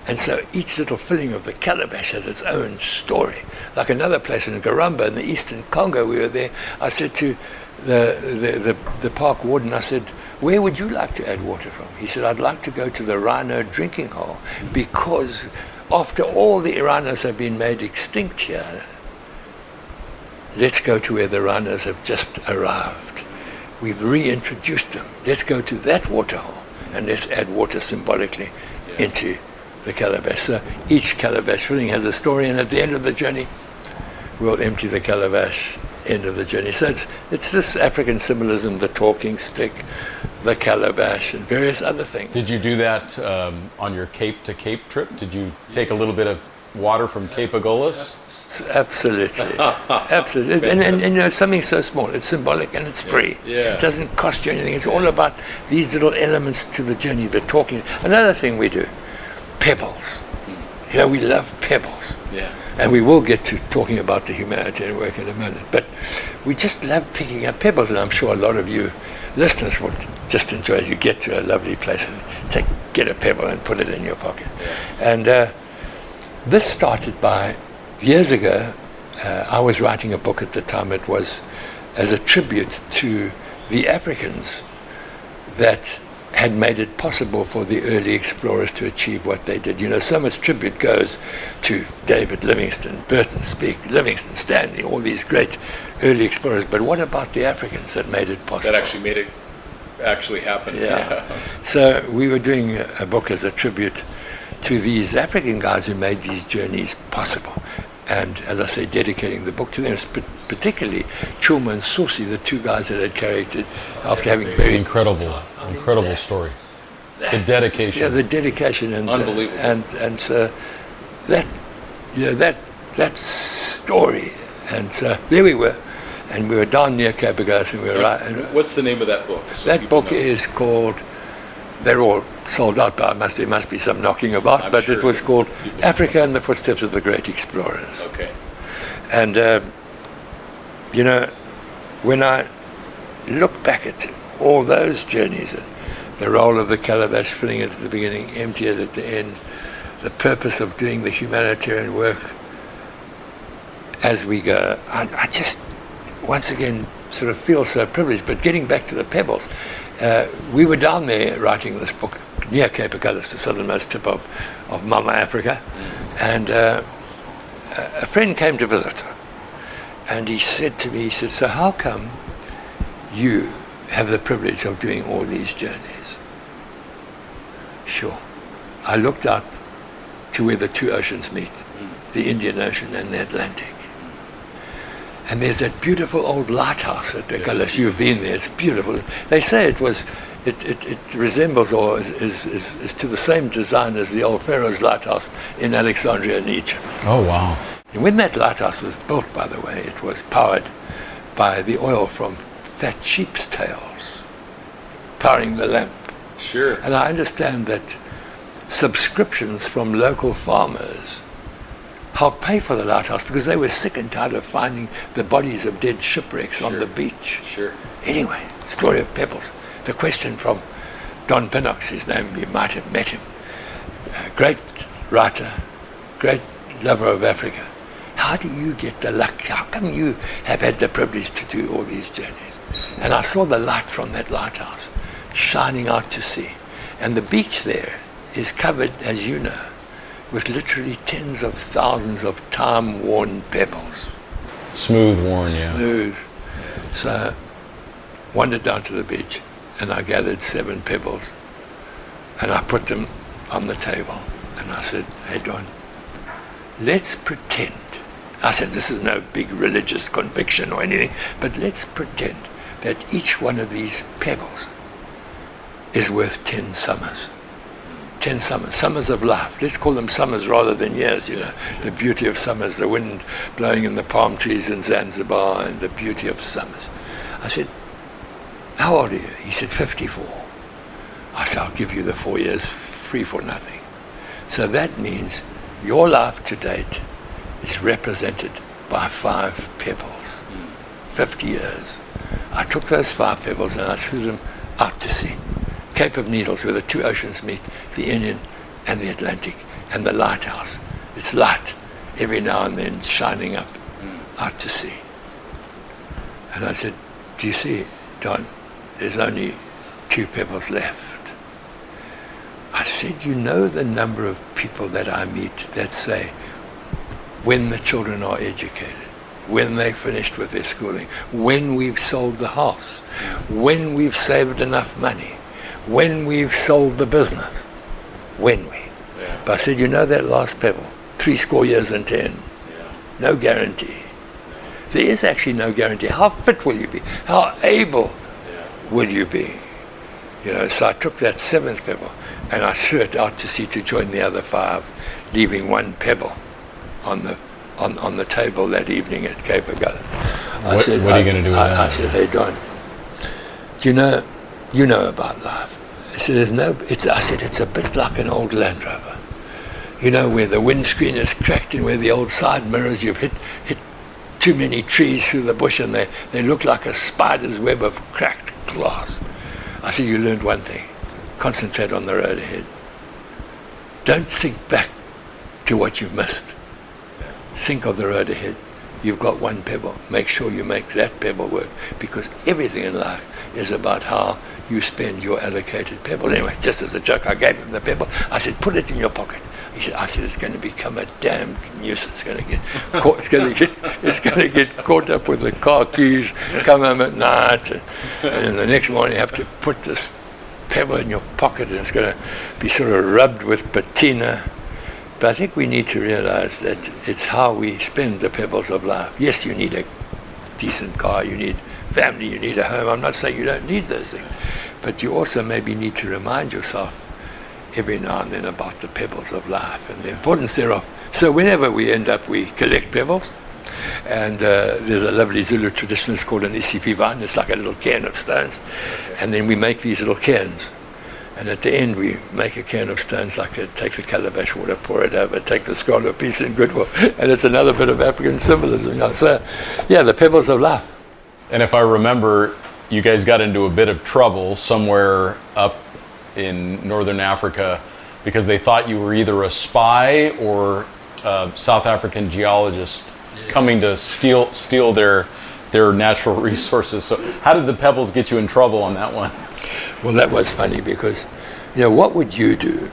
And so each little filling of the calabash has its own story. Like another place in Garamba in the eastern Congo, we were there, I said to the park warden, I said, where would you like to add water from? He said, I'd like to go to the rhino drinking hole, because after all the rhinos have been made extinct here, let's go to where the rhinos have just arrived. We've reintroduced them. Let's go to that waterhole and let's add water symbolically into the calabash. So each calabash filling has a story, and at the end of the journey, we'll empty the calabash, end of the journey. So it's this African symbolism, the talking stick, the calabash, and various other things. Did you do that on your Cape to Cape trip? Did you take a little bit of water from Cape Agulhas? Absolutely, absolutely, and something so small. It's symbolic and it's free. Yeah. It doesn't cost you anything. It's all about these little elements to the journey. The talking. Another thing we do, pebbles. We love pebbles. Yeah. And we will get to talking about the humanitarian work in a minute. But we just love picking up pebbles, and I'm sure a lot of you listeners would just enjoy it. You get to a lovely place and get a pebble and put it in your pocket. Yeah. And this started by. Years ago, I was writing a book at the time. It was as a tribute to the Africans that had made it possible for the early explorers to achieve what they did. So much tribute goes to David Livingstone, Burton Speke, Livingstone, Stanley, all these great early explorers. But what about the Africans that made it possible? That actually made it actually happen. Yeah. So we were doing a book as a tribute to these African guys who made these journeys possible. And as I say, dedicating the book to them, particularly Chuma and Susi, the two guys that had carried it after having buried. Incredible story. The dedication. Yeah, the dedication and unbelievable. And so that story, and there we were, and we were down near Cape Agulhas, and we were right. What's the name of that book? That book is called they're all sold out, but there must be some knocking about. I'm but sure. it was called Africa in the Footsteps of the Great Explorers. Okay. And, when I look back at all those journeys, the role of the calabash, filling it at the beginning, empty it at the end, the purpose of doing the humanitarian work as we go, I just, once again, sort of feel so privileged. But getting back to the pebbles, we were down there writing this book near Cape Agulhas, the southernmost tip of Mama Africa, and a friend came to visit, and he said to me, so how come you have the privilege of doing all these journeys? Sure. I looked out to where the two oceans meet, the Indian Ocean and the Atlantic. And there's that beautiful old lighthouse at Agulhas. You've been there. It's beautiful. They say it resembles or is to the same design as the old Pharaoh's lighthouse in Alexandria in Egypt. Oh, wow. And when that lighthouse was built, by the way, it was powered by the oil from fat sheep's tails, powering the lamp. Sure. And I understand that subscriptions from local farmers helped pay for the lighthouse because they were sick and tired of finding the bodies of dead shipwrecks on the beach. Sure. Anyway, story of pebbles. The question from Don Pinnock's, his name, you might have met him. A great writer, great lover of Africa. How do you get the luck? How come you have had the privilege to do all these journeys? And I saw the light from that lighthouse shining out to sea. And the beach there is covered, as you know, with literally tens of thousands of time-worn pebbles. Smooth worn, yeah. Smooth. So, wandered down to the beach, and I gathered 7 pebbles, and I put them on the table, and I said, hey, Don, let's pretend. I said, this is no big religious conviction or anything, but let's pretend that each one of these pebbles is worth 10 summers. 10 summers, summers of life. Let's call them summers rather than years, the beauty of summers, the wind blowing in the palm trees in Zanzibar, and the beauty of summers. I said, how old are you? He said, 54. I said, I'll give you the 4 years free for nothing. So that means your life to date is represented by 5 pebbles. 50 years. I took those 5 pebbles and I threw them out to sea. Cape of Needles, where the two oceans meet, the Indian and the Atlantic, and the lighthouse. It's light every now and then shining up out to sea. And I said, do you see, Don, there's only 2 pebbles left. I said, you know the number of people that I meet that say, when the children are educated, when they finished with their schooling, when we've sold the house, when we've saved enough money, when we've sold the business, when we. Yeah. But I said, you know that last pebble, 70 years and 10, no guarantee. There is actually no guarantee. How fit will you be? How able will you be? So I took that 7th pebble and I threw it out to sea to join the other 5, leaving 1 pebble on the table that evening at Cape Agulhas. What are you going to do with that? I said, hey, Don, you know about life. I said, it's a bit like an old Land Rover. Where the windscreen is cracked and where the old side mirrors, you've hit too many trees through the bush and they look like a spider's web of cracked glass. I said, you learned one thing. Concentrate on the road ahead. Don't think back to what you've missed. Think of the road ahead. You've got 1 pebble. Make sure you make that pebble work, because everything in life is about how you spend your allocated pebble. Anyway, just as a joke, I gave him the pebble. I said, put it in your pocket. I said, it's going to become a damned nuisance. It's going to get caught up with the car keys, come home at night, and then the next morning you have to put this pebble in your pocket, and it's going to be sort of rubbed with patina. But I think we need to realize that it's how we spend the pebbles of life. Yes, you need a decent car, you need family, you need a home. I'm not saying you don't need those things, but you also maybe need to remind yourself every now and then about the pebbles of life and the importance thereof. So whenever we end up, we collect pebbles. And there's a lovely Zulu tradition, it's called an isipi vine. It's like a little cairn of stones. And then we make these little cairns. And at the end, we make a cairn of stones, like it, take the calabash water, pour it over, take the scroll of peace and goodwill. And it's another bit of African symbolism. So, yeah, the pebbles of life. And if I remember, you guys got into a bit of trouble somewhere up in northern Africa because they thought you were either a spy or a South African geologist coming to steal their natural resources. So how did the pebbles get you in trouble on that one? Well, that was funny because, what would you do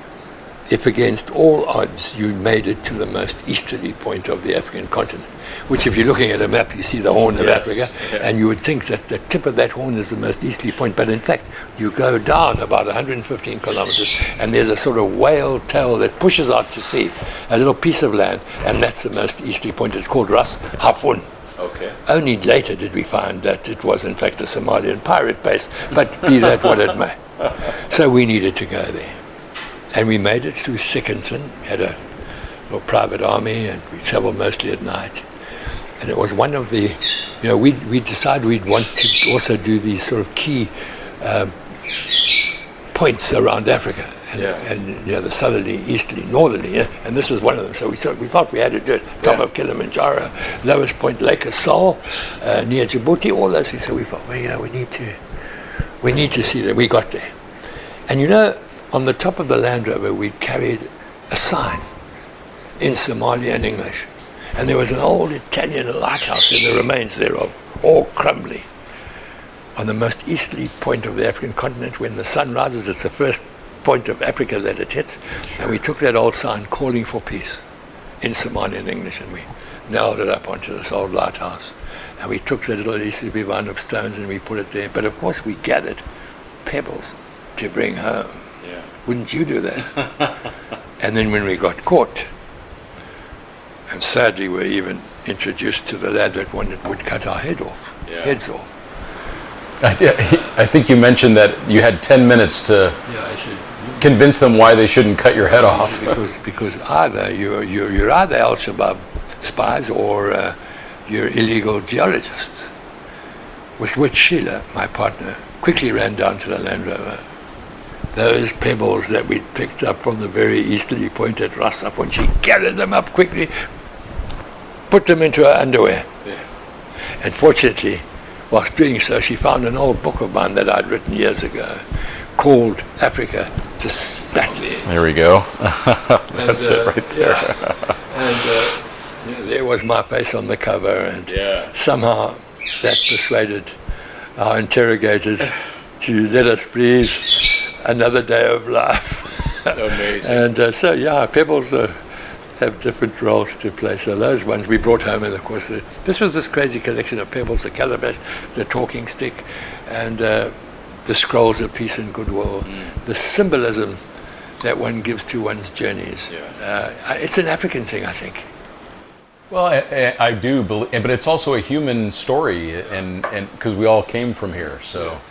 if against all odds you made it to the most easterly point of the African continent? Which, if you're looking at a map, you see the Horn of Africa, and you would think that the tip of that horn is the most easterly point. But in fact, you go down about 115 kilometers, and there's a sort of whale tail that pushes out to sea, a little piece of land, and that's the most easterly point. It's called Ras Hafun. Okay. Only later did we find that it was in fact a Somalian pirate base, but be that what it may. So we needed to go there. And we made it through Sikkenton, had a little private army, and we traveled mostly at night. And it was one of the, we decided we'd want to also do these sort of key points around Africa. And the southerly, easterly, northerly, and this was one of them. So we thought we had to do it. Top of Kilimanjaro, lowest point, Lake Assal, near Djibouti, all those things. So we thought, we need to see that. We got there. And on the top of the Land Rover, we carried a sign in Somali and English. And there was an old Italian lighthouse in the remains thereof, all crumbly. On the most easterly point of the African continent, when the sun rises, it's the first point of Africa that it hits. And we took that old sign calling for peace in Somali and English, and we nailed it up onto this old lighthouse. And we took the little easterly vine of stones and we put it there. But of course we gathered pebbles to bring home. Yeah. Wouldn't you do that? And then when we got caught, and sadly we're even introduced to the lad that would cut our heads off. I think you mentioned that you had 10 minutes to convince them why they shouldn't cut your head off. Because either you're either Al-Shabaab spies or you're illegal geologists. With which Sheila, my partner, quickly ran down to the Land Rover. Those pebbles that we'd picked up from the very easterly point at Ras Hafun, she gathered them up quickly, put them into her underwear. Yeah. And fortunately, whilst doing so, she found an old book of mine that I'd written years ago called Africa to Study. There we go. That's it right there. And there was my face on the cover, and somehow that persuaded our interrogators to let us breathe another day of life. Amazing. And pebbles have different roles to play. So those ones we brought home, and of course this was this crazy collection of pebbles: the calabash, the talking stick, and the scrolls of peace and goodwill. The symbolism that one gives to one's journeys. It's an African thing, I think. Well, I do believe, but it's also a human story, and because we all came from here, so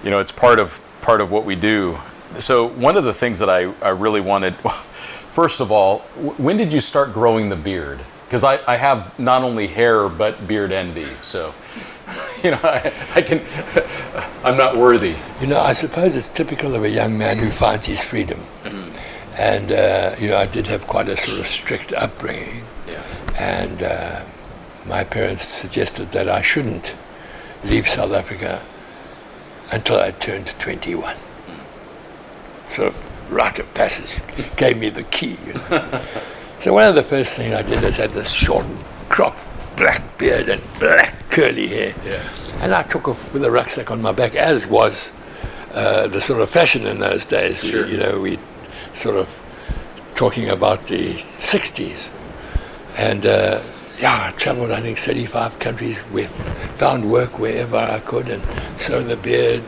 it's part of what we do. So one of the things that I really wanted, first of all, when did you start growing the beard? Because I have not only hair but beard envy, so I'm not worthy. I suppose it's typical of a young man who finds his freedom, and I did have quite a sort of strict upbringing. And my parents suggested that I shouldn't leave South Africa until I turned 21. Sort of rite of passage gave me the key. So one of the first things I did is had this short crop, black beard and black curly hair. And I took off with a rucksack on my back, as was the sort of fashion in those days. We sort of talking about the 60s. And I traveled, I think, 35 countries, found work wherever I could, and so the beard,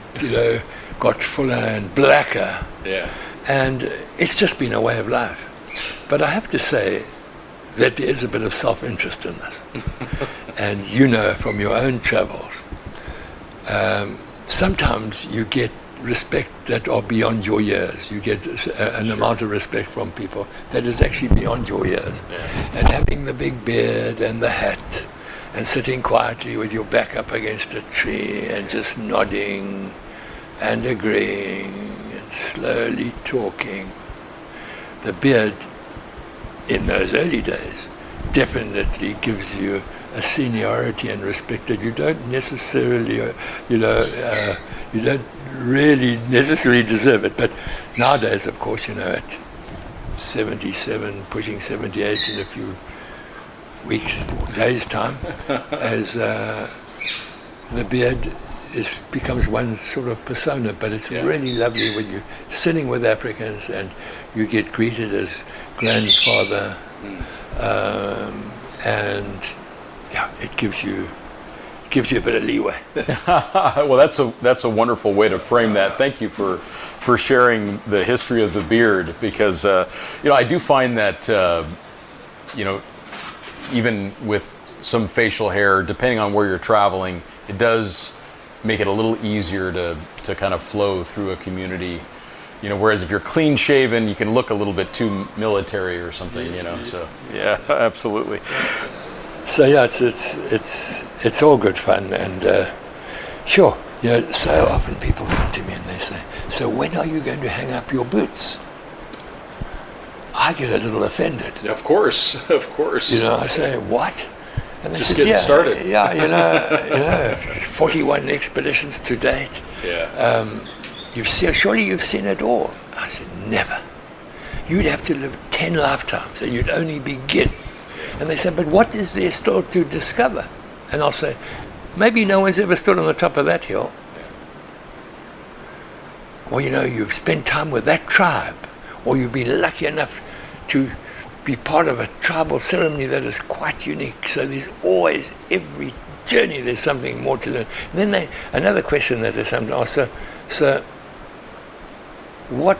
got fuller and blacker. And it's just been a way of life. But I have to say that there is a bit of self-interest in this. And from your own travels, sometimes you get respect that are beyond your years. You get an amount of respect from people that is actually beyond your years. And having the big beard and the hat and sitting quietly with your back up against a tree and just nodding and agreeing. slowly talking. The beard in those early days definitely gives you a seniority and respect that you don't necessarily, you don't really necessarily deserve it. But nowadays, of course, at 77, pushing 78 in a few weeks or days' time, as the beard becomes one sort of persona. But it's really lovely when you're sitting with Africans and you get greeted as grandfather, and it gives you a bit of leeway. Well, that's a wonderful way to frame that. Thank you for sharing the history of the beard, because I do find that even with some facial hair, depending on where you're traveling, it does make it a little easier to kind of flow through a community. Whereas if you're clean shaven, you can look a little bit too military or something. So yeah, absolutely. So yeah, it's all good fun, and sure. So often people come to me and they say, "So when are you going to hang up your boots?" I get a little offended. Of course. I say, "What?" And they Just said, getting started. Yeah, 41 expeditions to date. Yeah. Surely you've seen it all. I said, never. You'd have to live 10 lifetimes and you'd only begin. And they said, but what is there still to discover? And I'll say, maybe no one's ever stood on the top of that hill. Or, you've spent time with that tribe, or you've been lucky enough to be part of a tribal ceremony that is quite unique. So there's always, every journey, there's something more to learn. And then another question that they sometimes ask, so what,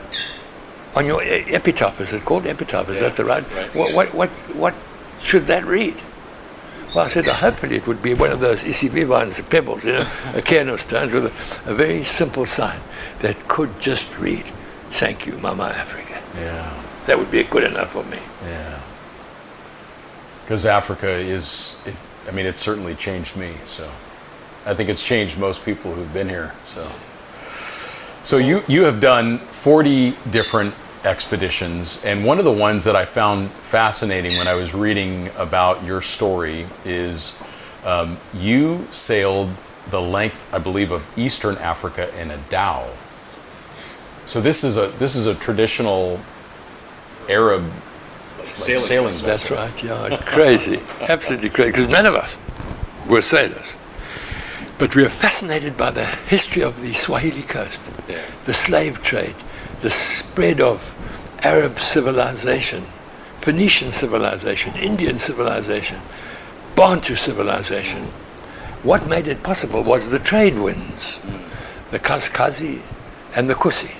on your epitaph, is it called epitaph, is that the right? What should that read? Well, I said, hopefully it would be one of those isivivans, pebbles, a cairn of stones with a very simple sign that could just read, "Thank you, Mama Africa." Yeah. That would be good enough for me. Yeah. Because Africa it's certainly changed me. So I think it's changed most people who've been here. So you have done 40 different expeditions, and one of the ones that I found fascinating when I was reading about your story is you sailed the length, I believe, of Eastern Africa in a dhow. So this is a traditional Arab sailing vessel. That's right, yeah, crazy, absolutely crazy, because none of us were sailors. But we are fascinated by the history of the Swahili coast, the slave trade, the spread of Arab civilization, Phoenician civilization, Indian civilization, Bantu civilization. What made it possible was the trade winds, the Kaskazi and the Kusi.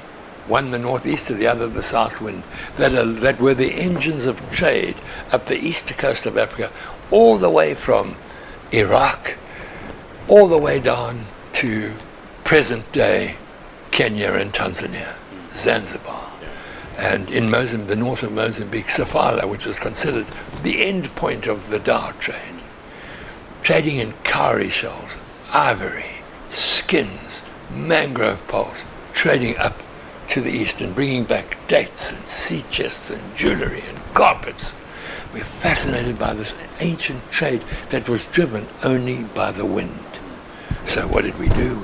One the northeast, the other the south wind, that were the engines of trade up the east coast of Africa, all the way from Iraq, all the way down to present-day Kenya and Tanzania, Zanzibar, and in Mozambique, the north of Mozambique, Sofala, which was considered the end point of the dhow trade, trading in cowrie shells, ivory, skins, mangrove poles, trading up to the east and bringing back dates and sea chests and jewelry and carpets. We're fascinated by this ancient trade that was driven only by the wind. So what did we do?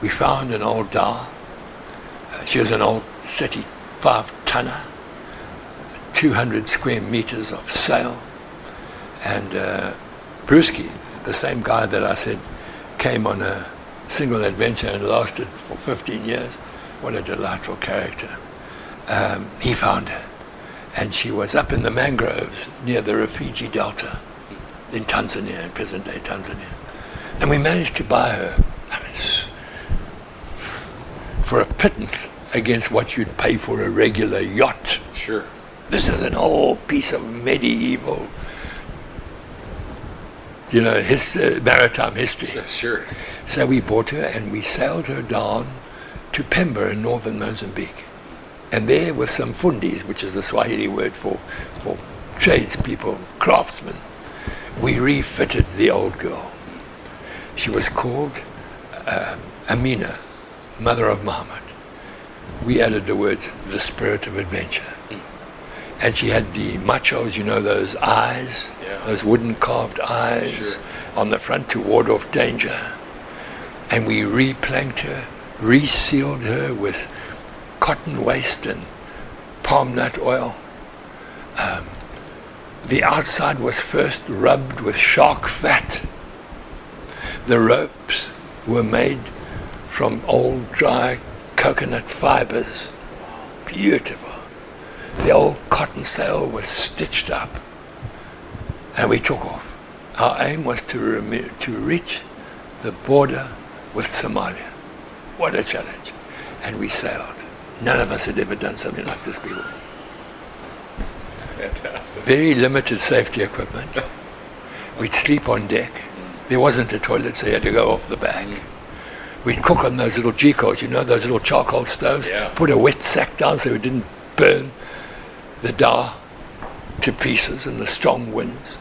We found an old dhow. She was an old 35-tonner, 200 square meters of sail. And Brewski, the same guy that I said came on a single adventure and lasted for 15 years. What a delightful character. He found her. And she was up in the mangroves near the Rufiji Delta in Tanzania, in present-day Tanzania. And we managed to buy her for a pittance against what you'd pay for a regular yacht. Sure. This is an old piece of medieval, maritime history. Sure. So we bought her and we sailed her down to Pemba in northern Mozambique. And there were some fundis, which is the Swahili word for tradespeople, craftsmen. We refitted the old girl. She was called Amina mother of Muhammad, we added the words, the spirit of adventure. And she had the machos, you know, those eyes, those wooden carved eyes on the front to ward off danger. And we replanked her, resealed her with cotton waste and palm nut oil. The outside was first rubbed with shark fat. The ropes were made from old dry coconut fibers. Beautiful. The old cotton sail was stitched up, and we took off. Our aim was to reach the border with Somalia. What a challenge. And we sailed. None of us had ever done something like this before. Fantastic. Very limited safety equipment. We'd sleep on deck. There wasn't a toilet, so you had to go off the back. We'd cook on those little G-coals, you know, those little charcoal stoves. Put a wet sack down so we didn't burn the dar to pieces in the strong winds.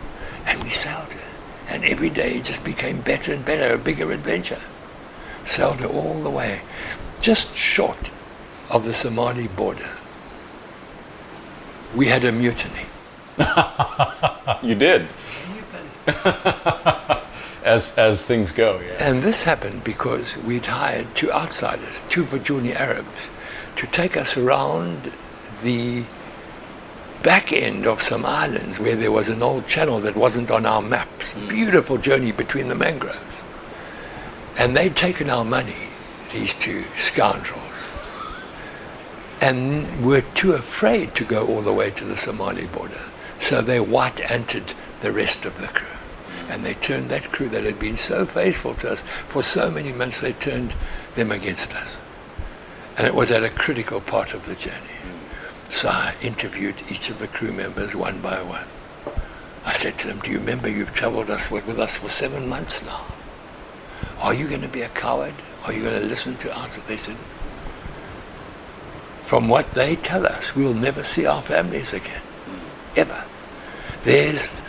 And we sailed her. And every day it just became better and better, a bigger adventure. Sailed her all the way, just short of the Somali border. We had a mutiny. You did. As things go, yeah. And this happened because we'd hired two outsiders, two Bajuni Arabs, to take us around the back end of some islands where there was an old channel that wasn't on our maps. Beautiful journey between the mangroves. And they'd taken our money, these two scoundrels, and were too afraid to go all the way to the Somali border. So they white-anted the rest of the crew. And they turned that crew that had been so faithful to us for so many months, they turned them against us. And it was at a critical part of the journey. So I interviewed each of the crew members one by one. I said to them, do you remember you've traveled with us for 7 months now? Are you going to be a coward? Are you going to listen to us? They said, from what they tell us, we'll never see our families again. Ever. There's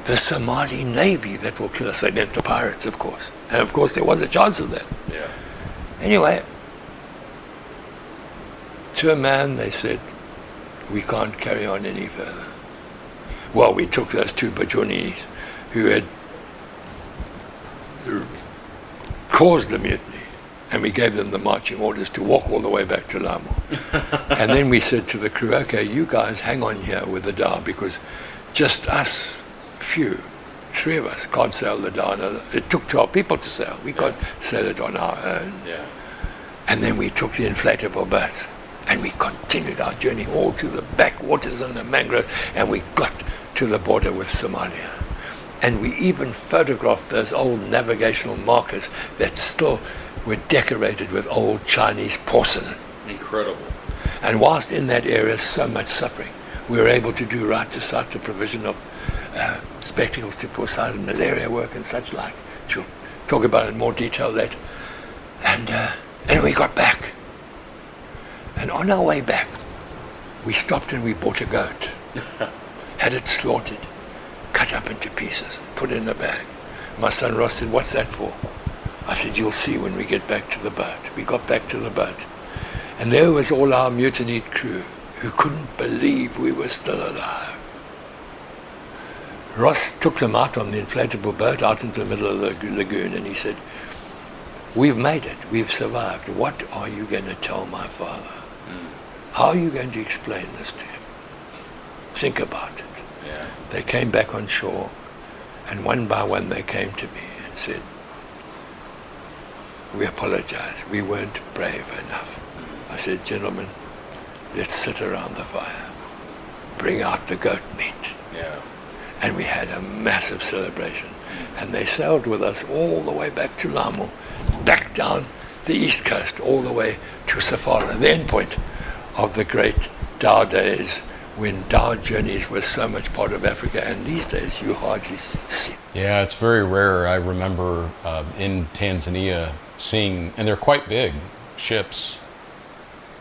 the Somali Navy that will kill us. They meant the pirates, of course. And of course there was a chance of that. Yeah. Anyway, to a man they said, we can't carry on any further. Well, we took those two Bajonis who had caused the mutiny, and we gave them the marching orders to walk all the way back to Lamu. And then we said to the crew, okay, you guys hang on here with the Dar, because just us few, 3 of us can't sail the Dar. It took 12 people to sail. We can't sail it on our own. Yeah. And then we took the inflatable boat, and we continued our journey all to the backwaters and the mangrove, and we got to the border with Somalia. And we even photographed those old navigational markers that still were decorated with old Chinese porcelain. Incredible. And whilst in that area, so much suffering, we were able to do right to sight the provision of spectacles to poor-sighted and malaria work and such like, which we'll talk about in more detail later. And we got back. And on our way back, we stopped and we bought a goat. Had it slaughtered, cut up into pieces, put in a bag. My son Ross said, what's that for? I said, you'll see when we get back to the boat. We got back to the boat. And there was all our mutinied crew who couldn't believe we were still alive. Ross took them out on the inflatable boat out into the middle of the lagoon, and he said, we've made it, we've survived. What are you going to tell my father? How are you going to explain this to him? Think about it. Yeah. They came back on shore, and one by one they came to me and said, we apologize, we weren't brave enough. I said, gentlemen, let's sit around the fire, bring out the goat meat. Yeah. And we had a massive celebration. And they sailed with us all the way back to Lamu, back down the east coast, all the way to Safara, the end point of the great Dar days, when Dar journeys were so much part of Africa, and these days you hardly see. Yeah, it's very rare. I remember in Tanzania seeing, and they're quite big ships,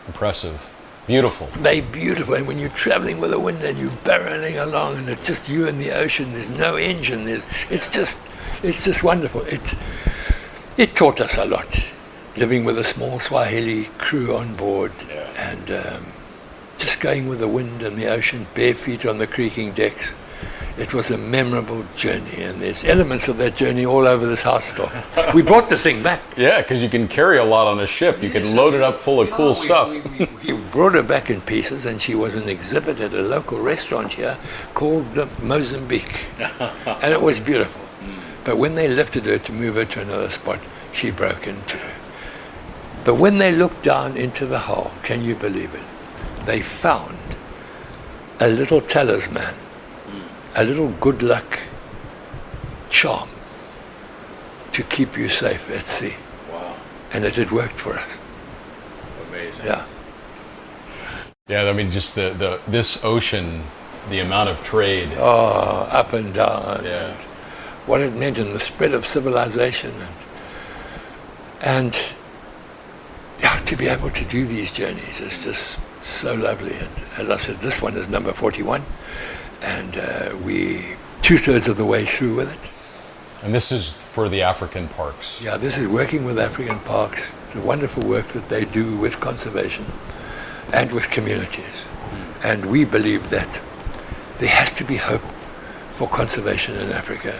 impressive, beautiful. They're beautiful, and when you're traveling with the wind and you're barreling along, and it's just you and the ocean, there's no engine, it's just wonderful. It taught us a lot. living with a small Swahili crew on board, Yeah. and just going with the wind and the ocean, bare feet on the creaking decks. It was a memorable journey, and there's elements of that journey all over this house still. We brought the thing back. Yeah, because you can carry a lot on a ship. You can load it up full of cool stuff. We brought her back in pieces, and she was an exhibit at a local restaurant here called the Mozambique. And it was beautiful. But when they lifted her to move her to another spot, she broke in two. But when they looked down into the hull, can you believe it? They found a little talisman, a little good luck charm to keep you safe at sea. Wow. And it had worked for us. Amazing. Yeah. Yeah, I mean, just this ocean, the amount of trade. Oh, up and down. Yeah. And what it meant in the spread of civilization. And yeah, to be able to do these journeys is just so lovely. And as I said, this one is number 41. And we 2/3 of the way through with it. And this is for the African parks. Yeah, this is working with African parks. The wonderful work that they do with conservation and with communities. And we believe that there has to be hope for conservation in Africa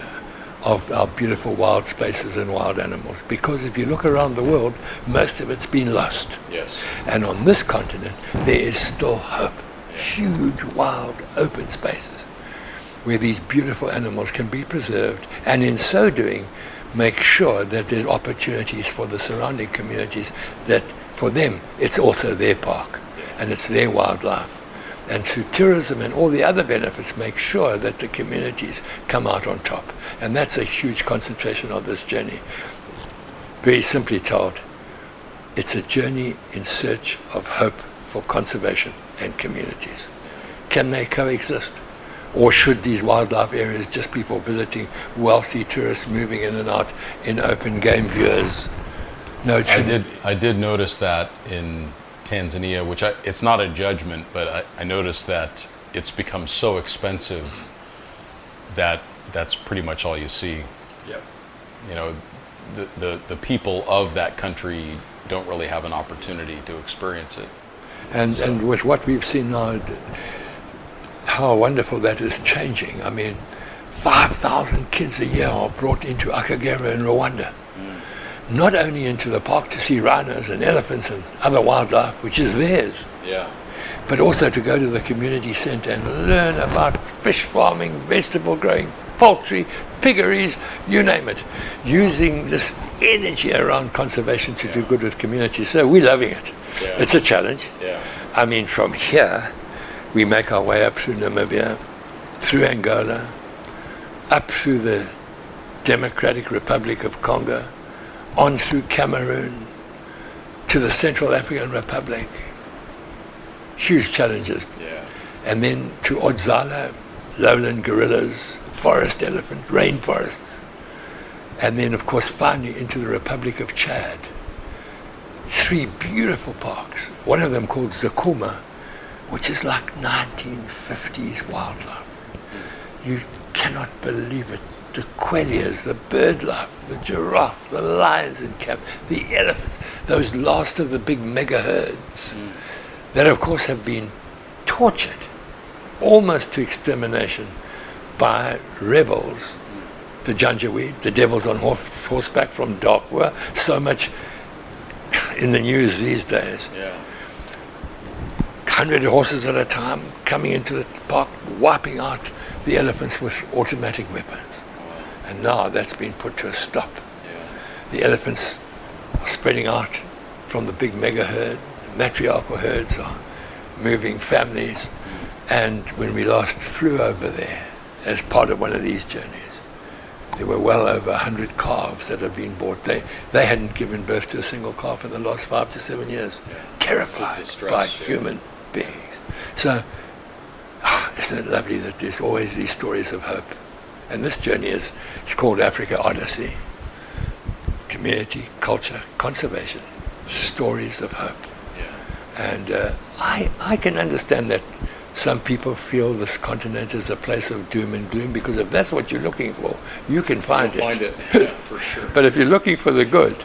of our beautiful wild spaces and wild animals. Because if you look around the world, most of it's been lost. Yes. And on this continent, there is still hope. Huge, wild, open spaces where these beautiful animals can be preserved, and in so doing, make sure that there are opportunities for the surrounding communities, that for them, it's also their park, and it's their wildlife. And through tourism and all the other benefits, make sure that the communities come out on top. And that's a huge concentration of this journey. Very simply told, it's a journey in search of hope for conservation and communities. Can they coexist? Or should these wildlife areas just be for visiting wealthy tourists moving in and out in open game viewers? No, I did notice that in Tanzania, which it's not a judgment, but I noticed that it's become so expensive that that's pretty much all you see. Yep. You know, the people of that country don't really have an opportunity to experience it. And with what we've seen now, how wonderful that is changing. I mean, 5,000 kids a year are brought into Akagera in Rwanda. Not only into the park to see rhinos and elephants and other wildlife, which is theirs, Yeah. but also to go to the community center and learn about fish farming, vegetable growing, poultry, piggeries, you name it, using this energy around conservation to do good with communities. So we're loving it. Yeah. It's a challenge. Yeah. I mean, from here, we make our way up through Namibia, through Angola, up through the Democratic Republic of Congo, on through Cameroon, to the Central African Republic. Huge challenges. Yeah. And then to Odzala, lowland gorillas, forest elephant, rainforests. And then, of course, finally into the Republic of Chad. 3 beautiful parks. One of them called Zakuma, which is like 1950s wildlife. You cannot believe it. The quellias, the bird life, the giraffe, the lions in camp, the elephants, those last of the big mega herds that, of course, have been tortured almost to extermination by rebels, the Janjaweed, the devils on horseback from Darfur, so much in the news these days. Yeah. 100 horses at a time coming into the park, wiping out the elephants with automatic weapons. And now that's been put to a stop. Yeah. The elephants are spreading out from the big mega herd. The matriarchal herds are moving families. And when we last flew over there as part of one of these journeys, there were well over 100 calves that had been bought. They hadn't given birth to a single calf in the last 5 to 7 years. Yeah. Terrified Stress, by yeah. human beings. So, isn't it lovely that there's always these stories of hope? And this journey it's called Africa Odyssey. Community, culture, conservation, stories of hope. Yeah. And I can understand that some people feel this continent is a place of doom and gloom, because if that's what you're looking for, you can find You'll it. find it, yeah, for sure. But if you're looking for the good,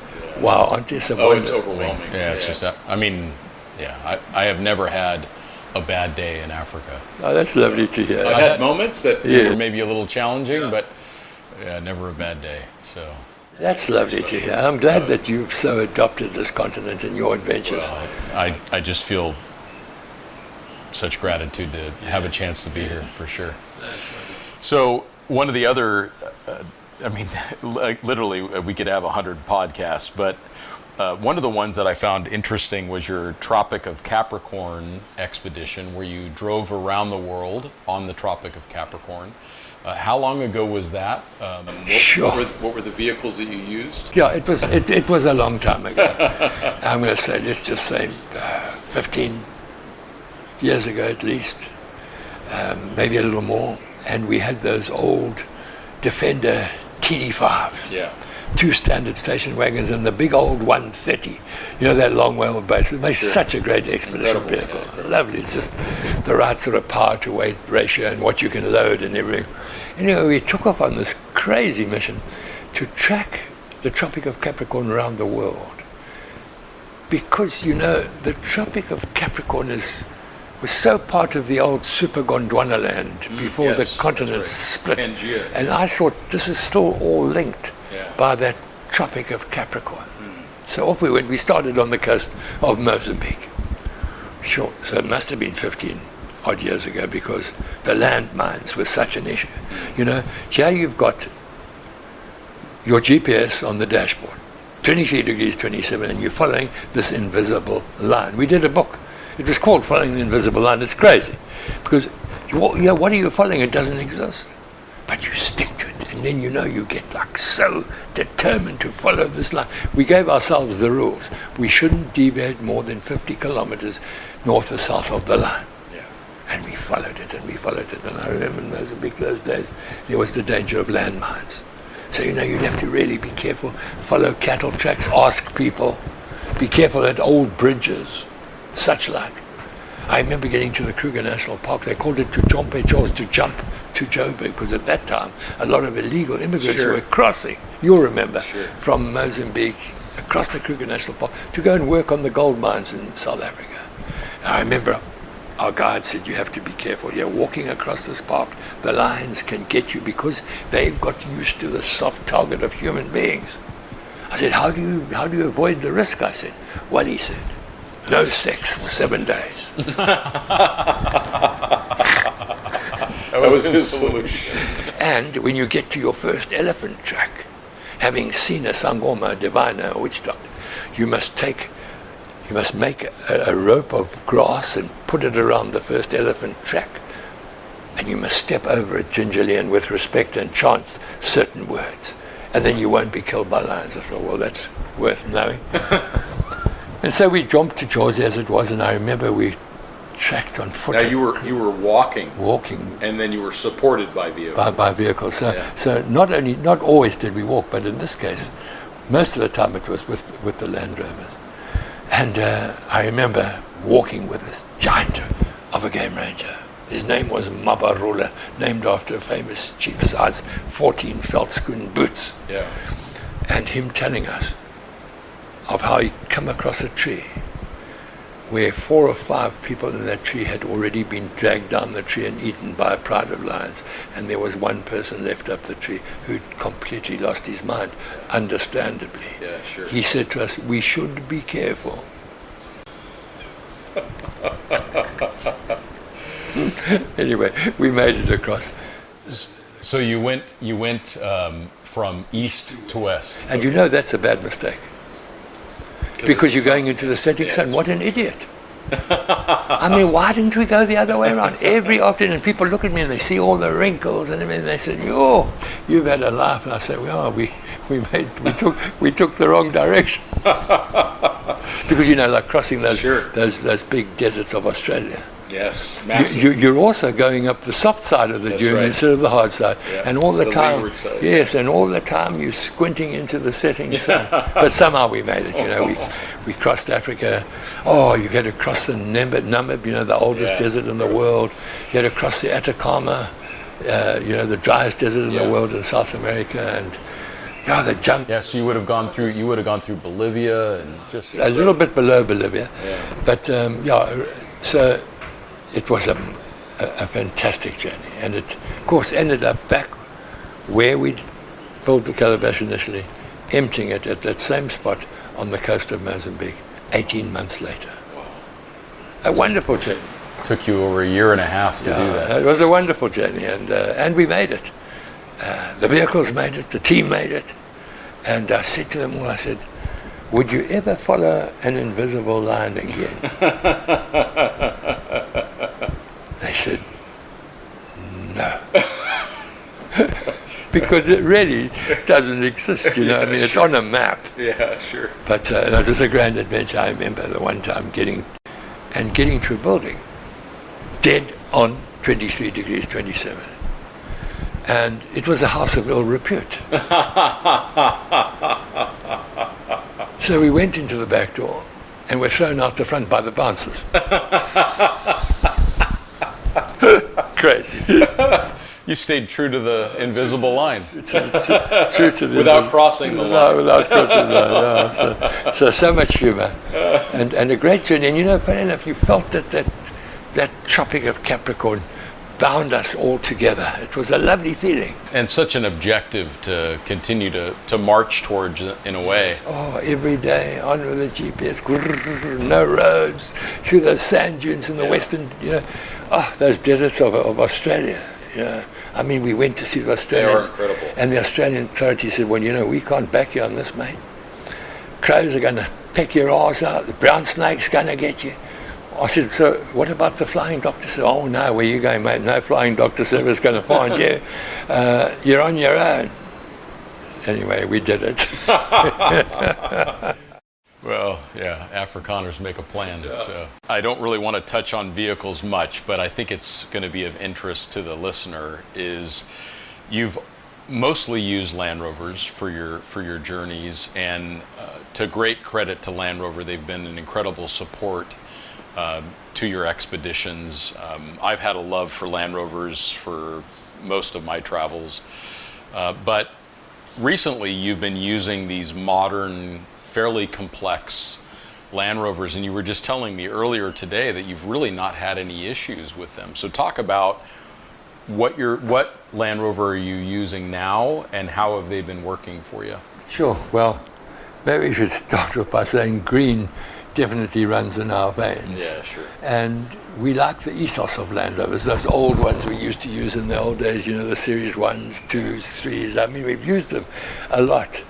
Wow, aren't you so Oh, it's overwhelming. Yeah, it's just, I mean, yeah, I have never had a bad day in Africa. Oh, that's lovely to hear. I've had moments that Were maybe a little challenging, but never a bad day. So That's lovely to hear. I'm glad that you've so adopted this continent in your adventures. I just feel such gratitude to have a chance to be here for sure. So one of the other, I mean, like literally we could have 100 podcasts, but one of the ones that I found interesting was your Tropic of Capricorn expedition, where you drove around the world on the Tropic of Capricorn. How long ago was that? Sure. What were the vehicles that you used? Yeah, it was a long time ago. I'm going to say, let's just say 15 years ago at least, maybe a little more. And we had those old Defender TD5. Yeah. 2 standard station wagons and the big old 130. You know, that long wheelbase. It makes such a great expedition vehicle. Yeah. Lovely. It's just the right sort of power to weight ratio and what you can load and everything. Anyway, we took off on this crazy mission to track the Tropic of Capricorn around the world. Because, you know, the Tropic of Capricorn was so part of the old Super Gondwana land before the continent split. Pangea. And I thought this is still all linked by that Tropic of Capricorn. So off we went. We started on the coast of Mozambique. Sure. So it must have been 15 odd years ago, because the landmines were such an issue. You know, here you've got your GPS on the dashboard, 23 degrees 27, and you're following this invisible line. We did a book. It was called Following the Invisible Line. It's crazy, because what are you following? It doesn't exist. But you stick to it, and then you get like so determined to follow this line. We gave ourselves the rules. We shouldn't deviate more than 50 kilometers north or south of the line. Yeah. And we followed it, and we followed it. And I remember in those days, there was the danger of landmines. So, you'd have to really be careful. Follow cattle tracks, ask people. Be careful at old bridges, such like. I remember getting to the Kruger National Park. They called it to jump to Joburg, because at that time a lot of illegal immigrants were crossing, you'll remember, from Mozambique across the Kruger National Park to go and work on the gold mines in South Africa. And I remember our guide said, you have to be careful. You're walking across this park, the lions can get you, because they've got used to the soft target of human beings. I said, how do you avoid the risk? I said, well, he said, no sex for 7 days. That was his solution. And when you get to your first elephant track, having seen a sangoma, diviner, or witch doctor, you must make a rope of grass and put it around the first elephant track. And you must step over it gingerly and with respect and chant certain words. And then you won't be killed by lions. I thought, well, that's worth knowing. And so we jumped to Jersey as it was, and I remember we tracked on foot. Now you were walking, and then you were supported by vehicles. By vehicles. So not always did we walk, but in this case, most of the time it was with the Land Rovers. And I remember walking with this giant of a game ranger. His name was Mabarula, named after a famous chief, size 14 Veldschoen boots. Yeah. And him telling us of how he'd come across a tree where 4 or 5 people in that tree had already been dragged down the tree and eaten by a pride of lions, and there was one person left up the tree who'd completely lost his mind, understandably. Yeah, sure. He said to us, we should be careful. Anyway, we made it across. So you went from east to west. And that's a bad mistake. Because you're going into the setting sun. What an idiot. I mean, why didn't we go the other way around? Every afternoon, people look at me and they see all the wrinkles and everything. They said, you've had a laugh. And I said, well, we took the wrong direction. Because, like crossing those big deserts of Australia. Yes, massive. You're also going up the soft side of the dune instead of the hard side, and all the time, and all the time you're squinting into the setting sun. But somehow we made it. We crossed Africa. Oh, you get across the Namib, the oldest desert in the world. You get across the Atacama, the driest desert in the world in South America, and Yeah, the junk. Yeah, so you would have gone through Bolivia and just A little bit below Bolivia. Yeah. But so it was a fantastic journey. And it, of course, ended up back where we'd filled the calabash initially, emptying it at that same spot on the coast of Mozambique 18 months later. A wonderful journey. took you over a year and a half to do that. It was a wonderful journey, and we made it. The vehicles made it, the team made it. And I said to them all, I said, would you ever follow an invisible line again? They said, no. Because it really doesn't exist, you know. I mean, it's on a map. Yeah, sure. But it was a grand adventure. I remember the one time getting to a building, dead on 23 degrees 27. And it was a house of ill repute. So we went into the back door and were thrown out the front by the bouncers. Crazy. You stayed true to the invisible line. True to the Without crossing the line. No, without crossing the line. No. So much humor. And a great journey. And you know, funny enough, you felt that Tropic of Capricorn bound us all together. It was a lovely feeling. And such an objective to continue to march towards in a way. Oh, every day on with the GPS, no roads, through those sand dunes in the western, you know, those deserts of Australia. You know. I mean, we went to see the Australian. They are incredible. And the Australian authorities said, well, you know, we can't back you on this, mate. Crows are going to peck your arse out. The brown snake's going to get you. I said, so what about the flying doctor? Said, oh no, where you going, mate? No flying doctor service going to find you. You're on your own. Anyway, we did it. Well, yeah, Afrikaners make a plan. Yeah. So I don't really want to touch on vehicles much, but I think it's going to be of interest to the listener. Is you've mostly used Land Rovers for your journeys, and to great credit to Land Rover, they've been an incredible support to your expeditions. I've had a love for Land Rovers for most of my travels, but recently you've been using these modern, fairly complex Land Rovers, and you were just telling me earlier today that you've really not had any issues with them. So talk about what Land Rover are you using now, and how have they been working for you? Sure. Well, maybe we should start off by saying green definitely runs in our veins. Yeah, sure. And we like the ethos of Land Rovers, those old ones we used to use in the old days, you know, the Series 1s, 2s, 3s. I mean, we've used them a lot.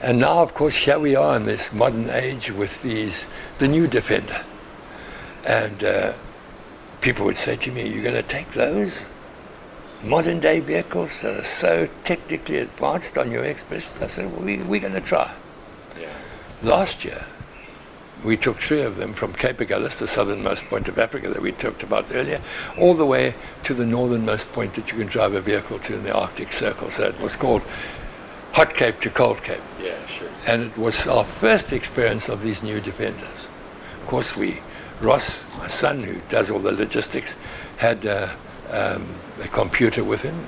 And now, of course, here we are in this modern age with the new Defender. And people would say to me, you're going to take those modern day vehicles that are so technically advanced on your expeditions? I said, well, we're going to try. Yeah. Last year, we took 3 of them from Cape Agulhas, the southernmost point of Africa that we talked about earlier, all the way to the northernmost point that you can drive a vehicle to in the Arctic Circle. So it was called Hot Cape to Cold Cape. Yeah, sure. And it was our first experience of these new Defenders. Of course, Ross, my son, who does all the logistics, had a computer with him,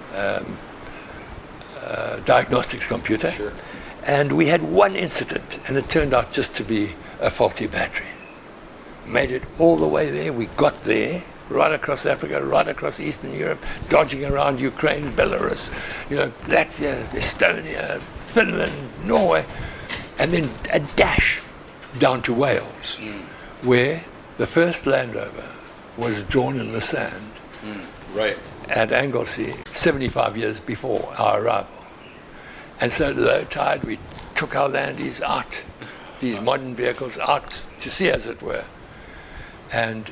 a diagnostics computer. Sure. And we had one incident, and it turned out just to be a faulty battery. Made it all the way there. We got there, right across Africa, right across Eastern Europe, dodging around Ukraine, Belarus, you know, Latvia, Estonia, Finland, Norway, and then a dash down to Wales, where the first Land Rover was drawn in the sand Right. at Anglesey 75 years before our arrival. And so at low tide, we took our landies out, these modern vehicles out to sea, as it were. And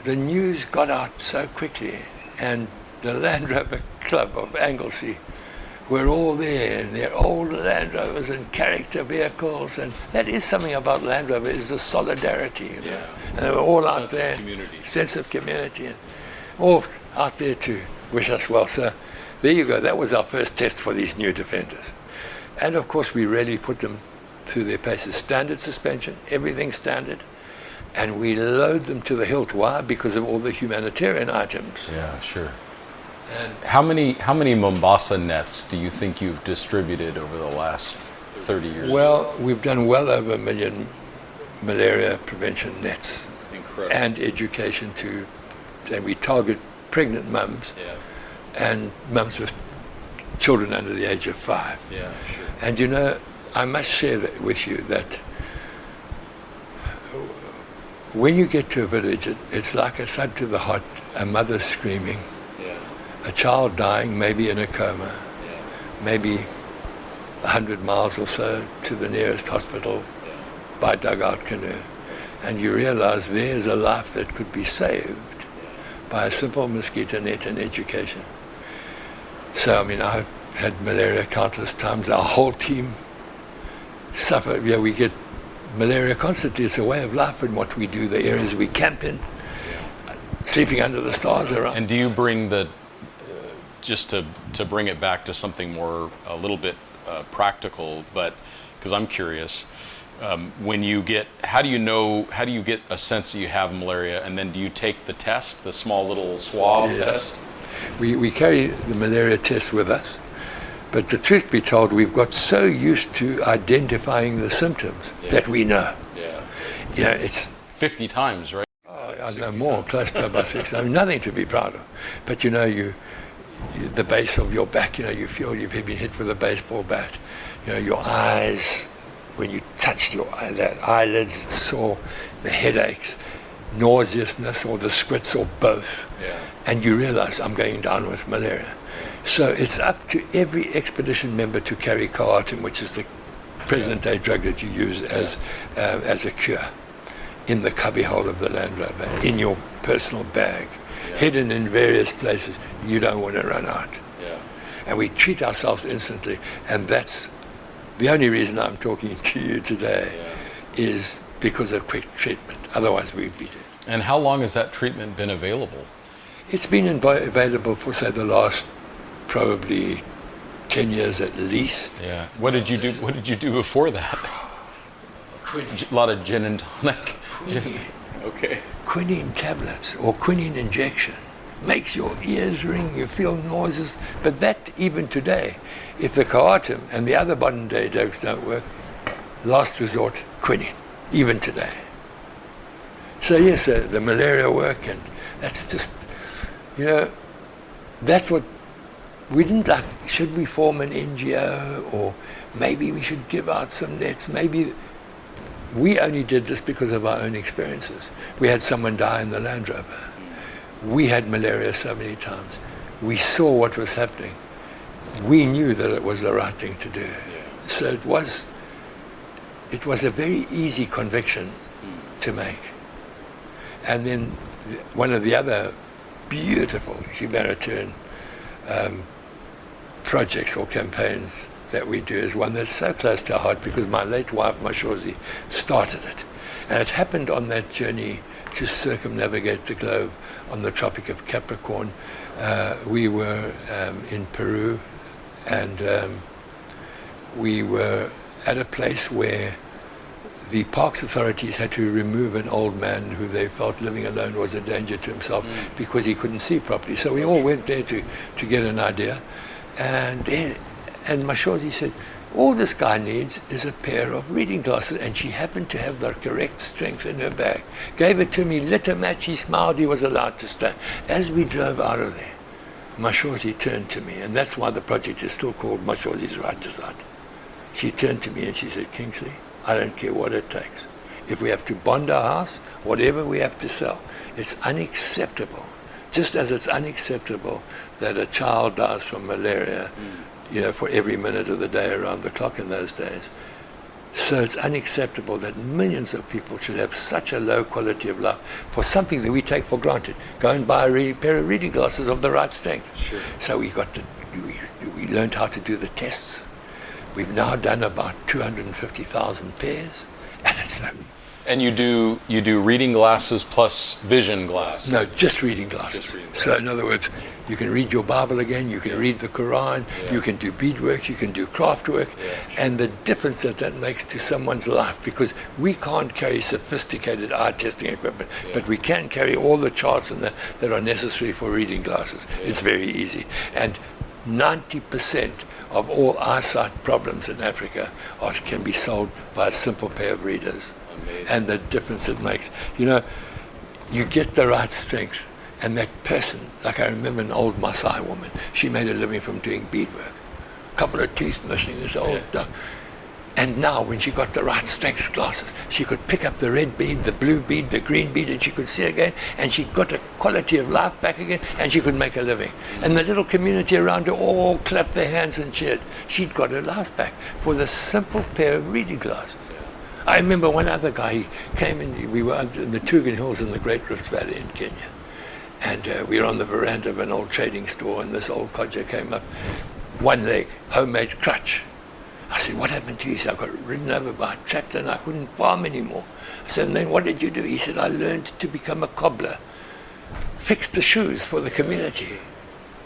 the news got out so quickly, and the Land Rover Club of Anglesey were all there, and their old Land Rovers and character vehicles, and that is something about Land Rover, is the solidarity. You know? Yeah. And they were all out Sense there. of community. Sense of community, and all out there to wish us well. So there you go. That was our first test for these new Defenders. And of course, we really put them through their paces. Standard suspension, everything standard. And we load them to the hilt. Why? Because of all the humanitarian items. Yeah, sure. And How many Mombasa nets do you think you've distributed over the last 30 years? well, we've done well over 1 million malaria prevention nets. Incredible. And education and we target pregnant mums Yeah, and mums with children under the age of 5. yeah, sure. And you know, I must share that with you that when you get to a village, it's like a thud to the heart, a mother screaming, Yeah, a child dying, maybe in a coma, yeah, maybe 100 miles or so to the nearest hospital by dugout canoe. And you realize there's a life that could be saved by a simple mosquito net and education. So, I mean, I've had malaria countless times. Our whole team suffer. Yeah, we get malaria constantly. It's a way of life in what we do, the areas we camp in, sleeping under the stars around. And do you bring the, just to bring it back to something more, a little bit practical, but because I'm curious, when you get, how do you get a sense that you have malaria, and then do you take the test, the small little swab Yes. test? We carry the malaria test with us, but the truth be told, we've got so used to identifying the symptoms that we know. Yeah. You know, it's 50 times, right? I know more, close to about 60. I mean, nothing to be proud of. But you know, the base of your back, you know, you feel you've been hit with a baseball bat. You know, your eyes, when you touch that eyelids, it's sore, the headaches, nauseousness, or the squirts, or both. Yeah. And you realize I'm going down with malaria. So it's up to every expedition member to carry Coartem, which is the present-day drug that you use as a cure, in the cubbyhole of the Land Rover, in your personal bag, hidden in various places. You don't want to run out. Yeah. And we treat ourselves instantly. And that's the only reason I'm talking to you today, is because of quick treatment. Otherwise, we'd be dead. And how long has that treatment been available? It's been available for, say, the last probably 10 years at least. Yeah. What did you do? What did you do before that? Quinine. A lot of gin and tonic. Okay. Quinine tablets or quinine injection makes your ears ring, you feel nauseous. But that, even today, if the Coartem and the other modern day drugs don't work, last resort, quinine, even today. So yes, the malaria work, and that's just, you know, that's what we didn't like. Should we form an NGO, or maybe we should give out some nets? Maybe we only did this because of our own experiences. We had someone die in the Land Rover. We had malaria so many times. We saw what was happening. We knew that it was the right thing to do. So it was a very easy conviction to make. And then one of the other beautiful humanitarian projects or campaigns that we do is one that's so close to our heart, because my late wife, Mashozi, started it. And it happened on that journey to circumnavigate the globe on the Tropic of Capricorn. We were in Peru, and we were at a place where the parks authorities had to remove an old man who they felt living alone was a danger to himself because he couldn't see properly. So we all went there to get an idea. And Mashozi said, all this guy needs is a pair of reading glasses, and she happened to have the correct strength in her bag. Gave it to me, lit a match, he smiled, he was allowed to stay. As we drove out of there, Mashozi turned to me, and that's why the project is still called Mashozi's Right to Sight. She turned to me and she said, Kingsley, I don't care what it takes. If we have to bond our house, whatever we have to sell, it's unacceptable. Just as it's unacceptable that a child dies from malaria, you know, for every minute of the day around the clock in those days. So it's unacceptable that millions of people should have such a low quality of life for something that we take for granted. Go and buy a pair of reading glasses of the right strength. Sure. So we learned how to do the tests. We've now done about 250,000 pairs, and it's like, And you do reading glasses plus vision glasses? No, just reading glasses. So in other words, you can read your Bible again, you can read the Quran, you can do beadwork, you can do craft work, and the difference that makes to someone's life, because we can't carry sophisticated eye testing equipment, but we can carry all the charts and that are necessary for reading glasses. It's very easy. And 90% of all eyesight problems in Africa can be solved by a simple pair of readers. Amazing. And the difference it makes. You know, you get the right strength, and that person, like I remember an old Maasai woman, she made a living from doing beadwork. A couple of teeth missing, this old duck. And now, when she got the right strength glasses, she could pick up the red bead, the blue bead, the green bead, and she could see again, and she got a quality of life back again, and she could make a living. And the little community around her all clapped their hands and cheered. She'd got her life back for the simple pair of reading glasses. I remember one other guy, he came in, we were in the Tugan Hills in the Great Rift Valley in Kenya. And we were on the veranda of an old trading store, and this old codger came up, one leg, homemade crutch. I said, what happened to you? He said, I got ridden over by a tractor and I couldn't farm anymore. I said, and then what did you do? He said, I learned to become a cobbler, fix the shoes for the community.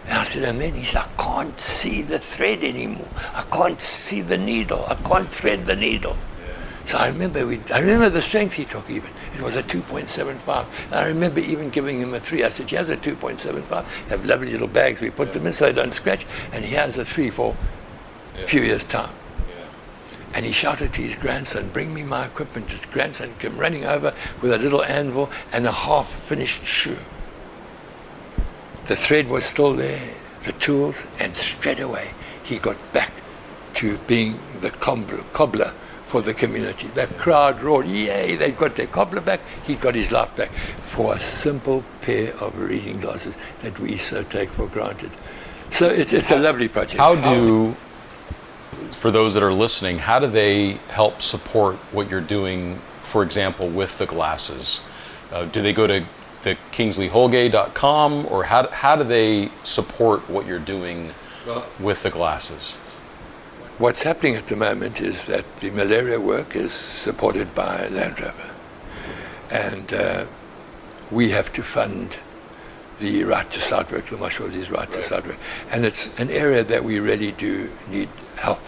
And I said, and then he said, I can't see the thread anymore. I can't see the needle. I can't thread the needle. So I remember the strength he took even. It was a 2.75. And I remember even giving him a 3. I said, here's a 2.75. Have lovely little bags. We put them in so they don't scratch. And here's a 3 for a few years' time. And he shouted to his grandson, bring me my equipment. His grandson came running over with a little anvil and a half-finished shoe. The thread was still there, the tools, and straight away he got back to being the cobbler for the community. The crowd roared, yay, they got their cobbler back. He got his life back for a simple pair of reading glasses that we so take for granted. So it's a lovely project. For those that are listening, how do they help support what you're doing, for example, with the glasses? Do they go to the KingsleyHolgate.com, or how do they support what you're doing with the glasses? What's happening at the moment is that the malaria work is supported by Land Rover. And we have to fund the right to sight work, the Mashwazi's right to sight work. And it's an area that we really do need help.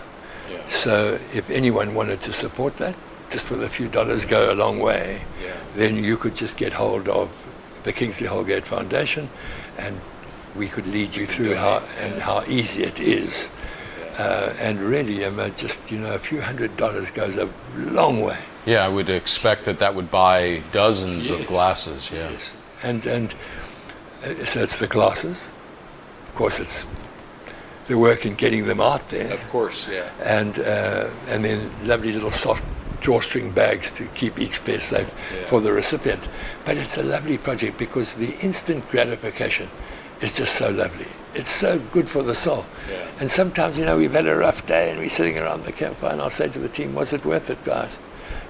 Yeah. So if anyone wanted to support that, just with a few dollars go a long way, then you could just get hold of the Kingsley Holgate Foundation, and we could lead you through how easy it is. And really, just, a few $100s goes a long way. Yeah, I would expect that would buy dozens of glasses. Yeah. Yes. And so it's the glasses. Of course, it's the work in getting them out there. Of course, yeah. And then lovely little soft drawstring bags to keep each pair safe for the recipient. But it's a lovely project because the instant gratification is just so lovely. It's so good for the soul. Yeah. And sometimes, we've had a rough day and we're sitting around the campfire, and I'll say to the team, was it worth it, guys?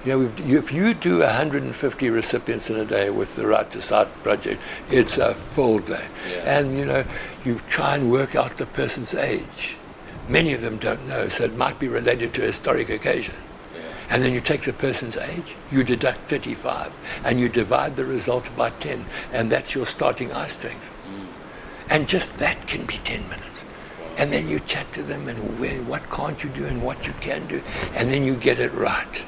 If you do 150 recipients in a day with the Right to Sight project, it's a full day. Yeah. And, you try and work out the person's age. Many of them don't know, so it might be related to a historic occasion. Yeah. And then you take the person's age, you deduct 35, and you divide the result by 10, and that's your starting eye strength. And just that can be 10 minutes. Wow. And then you chat to them, and what can't you do and what you can do, and then you get it right.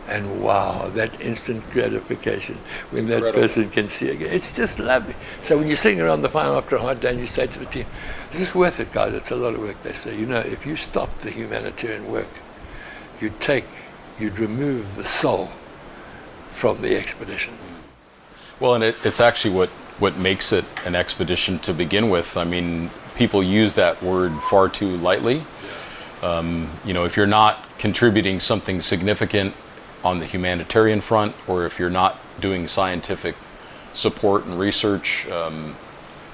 And wow, that instant gratification when that person can see again. It's just lovely. So when you're sitting around the fire after a hard day and you say to the team, is this worth it, guys? It's a lot of work. They say, if you stop the humanitarian work, you'd remove the soul from the expedition. Well, and it's actually what makes it an expedition to begin with. I mean, people use that word far too lightly. If you're not contributing something significant on the humanitarian front, or if you're not doing scientific support and research,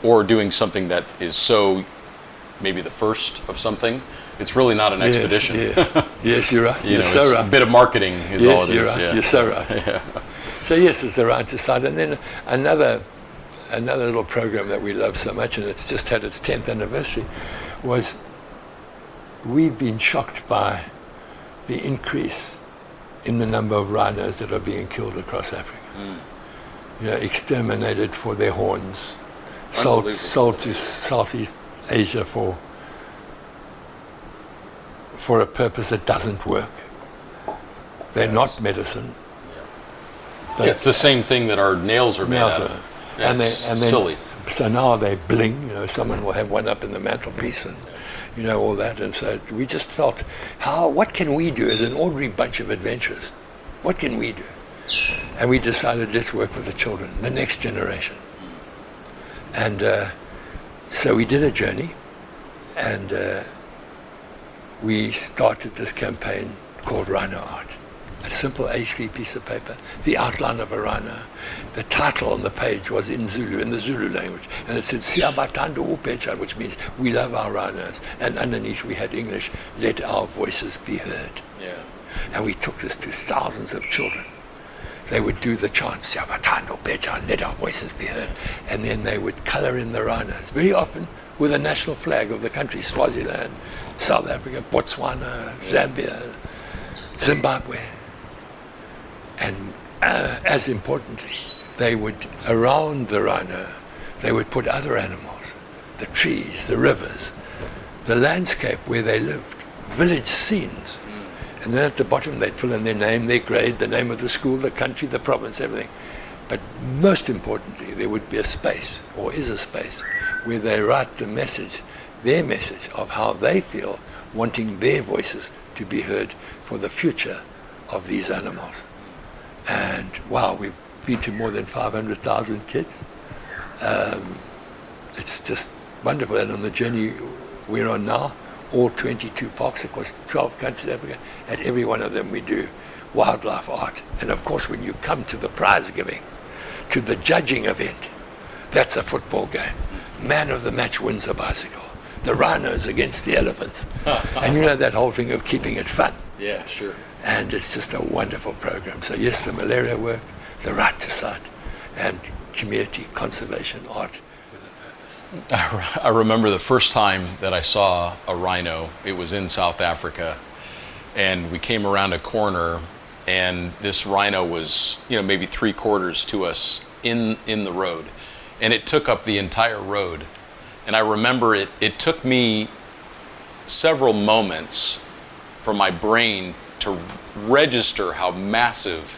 or doing something that is so maybe the first of something, it's really not an expedition. Yes, you're right. You're so it's right. A bit of marketing is all it is. You're right. Yeah. You're so right. Yeah. So yes, it's the Right to Sight. And then another little program that we love so much, and it's just had its 10th anniversary, was we've been shocked by the increase in the number of rhinos that are being killed across Africa. Exterminated for their horns, sold to Southeast Asia for a purpose that doesn't work. They're not medicine. It's the same thing that our nails are made out of. And then silly. So now they bling. Someone will have one up in the mantelpiece, and all that. And so we just felt, what can we do as an ordinary bunch of adventurers? What can we do? And we decided, let's work with the children, the next generation. And so we did a journey, and we started this campaign called Rhino Art. A simple A3 piece of paper, the outline of a rhino. The title on the page was in Zulu, in the Zulu language, and it said "Siyabathanda upecha," which means we love our rhinos. And underneath we had English, "Let our voices be heard." Yeah. And we took this to thousands of children. They would do the chant, "Siyabathanda upecha," let our voices be heard, and then they would color in the rhinos, very often with a national flag of the country: Swaziland, South Africa, Botswana, Zambia, Zimbabwe. And as importantly, they would, around the rhino, they would put other animals, the trees, the rivers, the landscape where they lived, village scenes. And then at the bottom they'd fill in their name, their grade, the name of the school, the country, the province, everything. But most importantly, there would be a space, or is a space, where they write the message, their message of how they feel, wanting their voices to be heard for the future of these animals. And wow, we've been to more than 500,000 kids. It's just wonderful. And on the journey we're on now, all 22 parks across 12 countries, Africa, at every one of them we do wildlife art. And of course, when you come to the prize giving, to the judging event, that's a football game. Man of the match wins a bicycle. The rhinos against the elephants. And that whole thing of keeping it fun. Yeah, sure. And it's just a wonderful program. So yes, the malaria work, the right to sight, and community conservation art. I remember the first time that I saw a rhino. It was in South Africa, and we came around a corner, and this rhino was, maybe 3/4 to us in the road, and it took up the entire road. And I remember it took me several moments for my brain to register how massive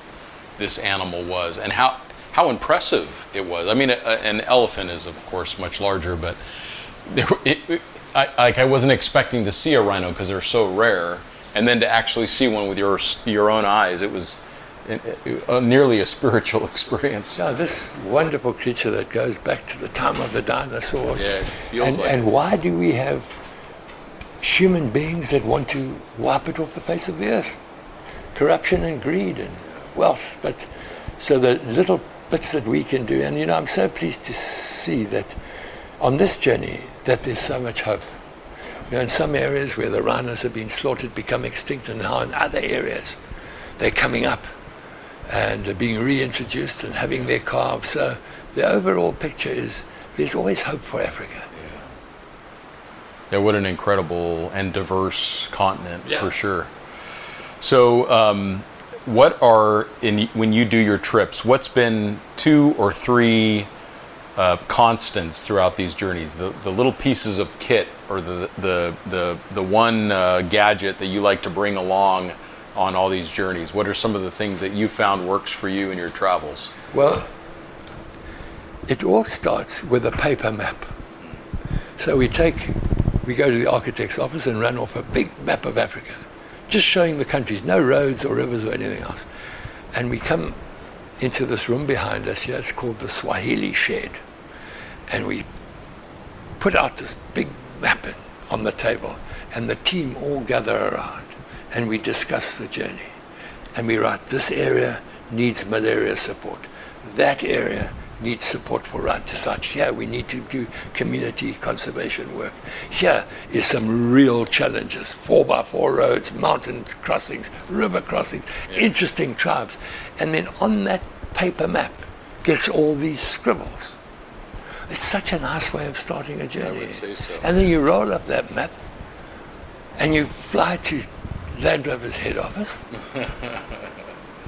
this animal was and how impressive it was. I mean, an elephant is of course much larger, but I wasn't expecting to see a rhino because they're so rare, and then to actually see one with your own eyes, it was nearly a spiritual experience. Yeah, this wonderful creature that goes back to the time of the dinosaurs. Yeah, it feels like. And why do we have human beings that want to wipe it off the face of the earth? Corruption and greed and wealth. But so the little bits that we can do, and I'm so pleased to see that on this journey that there's so much hope. In some areas where the rhinos have been slaughtered, become extinct, and now in other areas they're coming up and are being reintroduced and having their calves. So the overall picture is there's always hope for Africa. Yeah, what an incredible and diverse continent, for sure. So when you do your trips, what's been 2 or 3 constants throughout these journeys? The little pieces of kit, or the one gadget that you like to bring along on all these journeys? What are some of the things that you found works for you in your travels? Well, it all starts with a paper map. So we go to the architect's office and run off a big map of Africa, just showing the countries, no roads or rivers or anything else. And we come into this room behind us here, it's called the Swahili Shed. And we put out this big map on the table, and the team all gather around, and we discuss the journey. And we write, this area needs malaria support. That area needs support for right to sight. Here we need to do community conservation work. Here is some real challenges: 4x4 roads, mountain crossings, river crossings, interesting tribes. And then on that paper map gets all these scribbles. It's such a nice way of starting a journey. I would say so. And then you roll up that map and you fly to Land Rover's head office,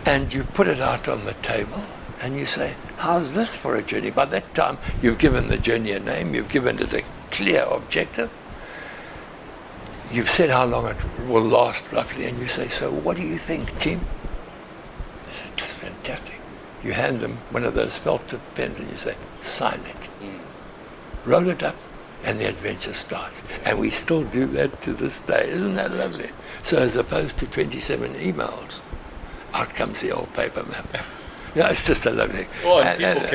and you put it out on the table, and you say, how's this for a journey? By that time, you've given the journey a name, you've given it a clear objective, you've said how long it will last roughly, and you say, so what do you think, team? It's fantastic. You hand them one of those felt tip pens and you say, sign it. Roll it up, and the adventure starts. And we still do that to this day. Isn't that lovely? So as opposed to 27 emails, out comes the old paper map. Yeah, it's just a lovely. Well, and people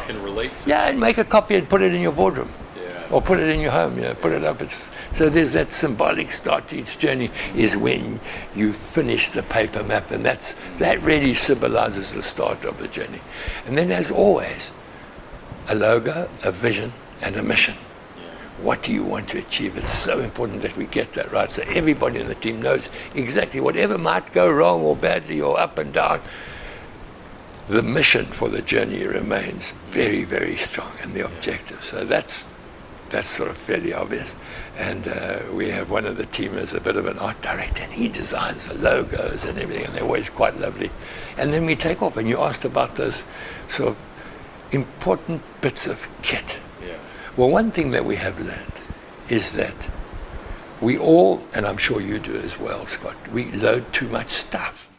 can relate to and make a copy and put it in your boardroom. Yeah. Or put it in your home, put it up. So there's that symbolic start to each journey is when you finish the paper map, and that really symbolizes the start of the journey. And then as always, a logo, a vision, and a mission. What do you want to achieve? It's so important that we get that right, so everybody in the team knows exactly whatever might go wrong or badly or up and down, the mission for the journey remains very, very strong, and the objective. So that's sort of fairly obvious. And we have one of the team is a bit of an art director, and he designs the logos and everything, and they're always quite lovely. And then we take off, and you asked about those sort of important bits of kit. Yeah. Well, one thing that we have learned is that we all, and I'm sure you do as well, Scott, we load too much stuff.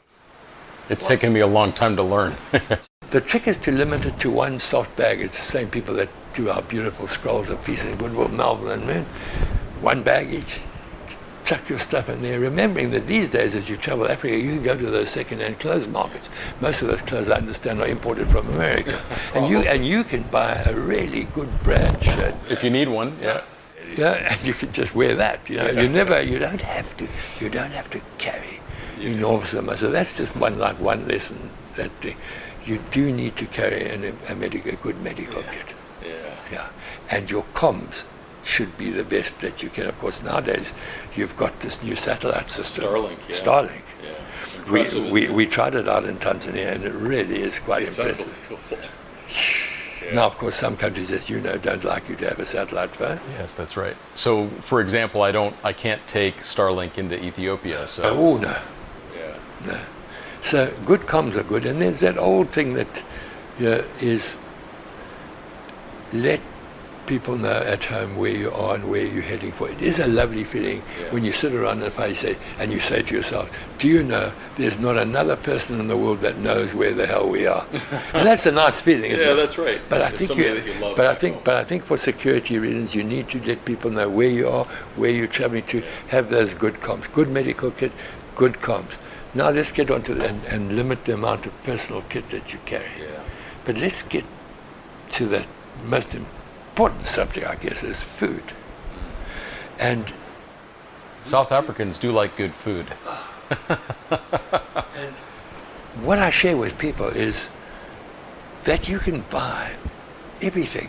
It's taken me a long time to learn. The trick is to limit it to one soft bag. It's the same people that do our beautiful scrolls of peace in Goodwill, Melville and Moon. One bag each. Chuck your stuff in there, remembering that these days as you travel Africa, you can go to those second-hand clothes markets. Most of those clothes, I understand, are imported from America. and you can buy a really good brand shirt. If you need one, yeah. Yeah, and you can just wear that. You don't have to carry enormous amounts. So that's just one lesson that you do need to carry a good medical kit. Yeah. And your comms should be the best that you can. Of course, nowadays you've got this new satellite system. Starlink. Yeah. We tried it out in Tanzania, and it really is quite impressive. Unbelievable. Yeah. Now, of course, some countries, as you know, don't like you to have a satellite phone. Yes, that's right. So, for example, I can't take Starlink into Ethiopia. So. Oh no. Yeah. No. So good comms are good, and there's that old thing that is let people know at home where you are and where you're heading for. It is a lovely feeling when you sit around and you say to yourself, do you know there's not another person in the world that knows where the hell we are? And that's a nice feeling, isn't it? Yeah, that's right. But I think for security reasons you need to let people know where you are, where you're traveling to, have those good comms, good medical kit, good comms. Now let's get on to that and limit the amount of personal kit that you carry. Yeah. But let's get to the most important subject, I guess, is food. And South Africans do like good food. and what I share with people is that you can buy everything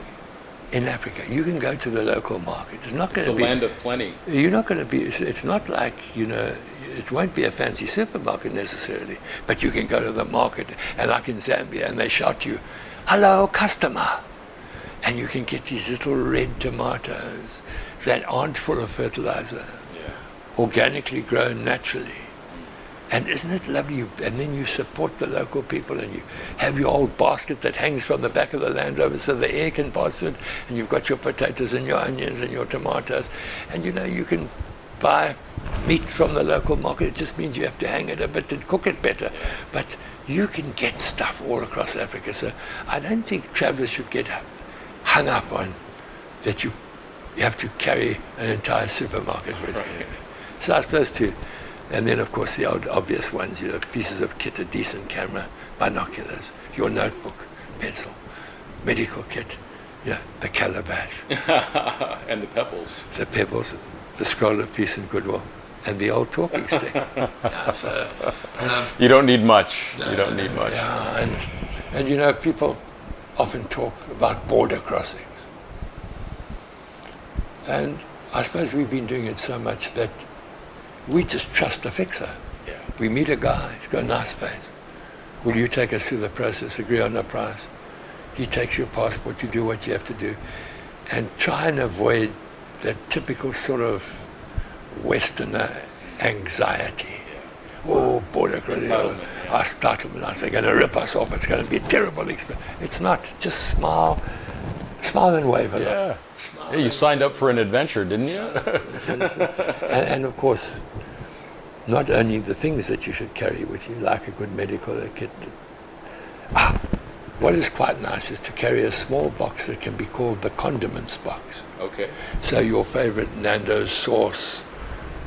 in Africa. You can go to the local market. It's not going to be land of plenty. You're not going to be. It's not like it won't be a fancy supermarket necessarily, but you can go to the market, and like in Zambia, and they shout to you, "Hello, customer," and you can get these little red tomatoes that aren't full of fertilizer, organically grown naturally. And isn't it lovely? And then you support the local people, and you have your old basket that hangs from the back of the Land Rover so the air can pass it, and you've got your potatoes and your onions and your tomatoes, and you can buy meat from the local market. It just means you have to hang it a bit and cook it better. But you can get stuff all across Africa. So I don't think travelers should get hung up on that you have to carry an entire supermarket with you. So I suppose too. And then, of course, the old obvious ones, pieces of kit, a decent camera, binoculars, your notebook, pencil, medical kit, the calabash. And the pebbles. The pebbles, the scroll of peace and goodwill, and the old talking stick. You don't need much. You don't need much. Yeah, and people often talk about border crossings. And I suppose we've been doing it so much that we just trust the fixer. Yeah. We meet a guy, he's got a nice face. Will you take us through the process, agree on the price? He takes your passport, you do what you have to do. And try and avoid that typical sort of Westerner anxiety. Oh, border crossing. Entitlement. They're going to rip us off. It's going to be a terrible experience. It's not. Just smile and wave a lot. Yeah. Hey, you signed up for an adventure, didn't you? and of course, not only the things that you should carry with you, like a good medical kit. What is quite nice is to carry a small box that can be called the condiments box. Okay. So your favorite Nando's sauce,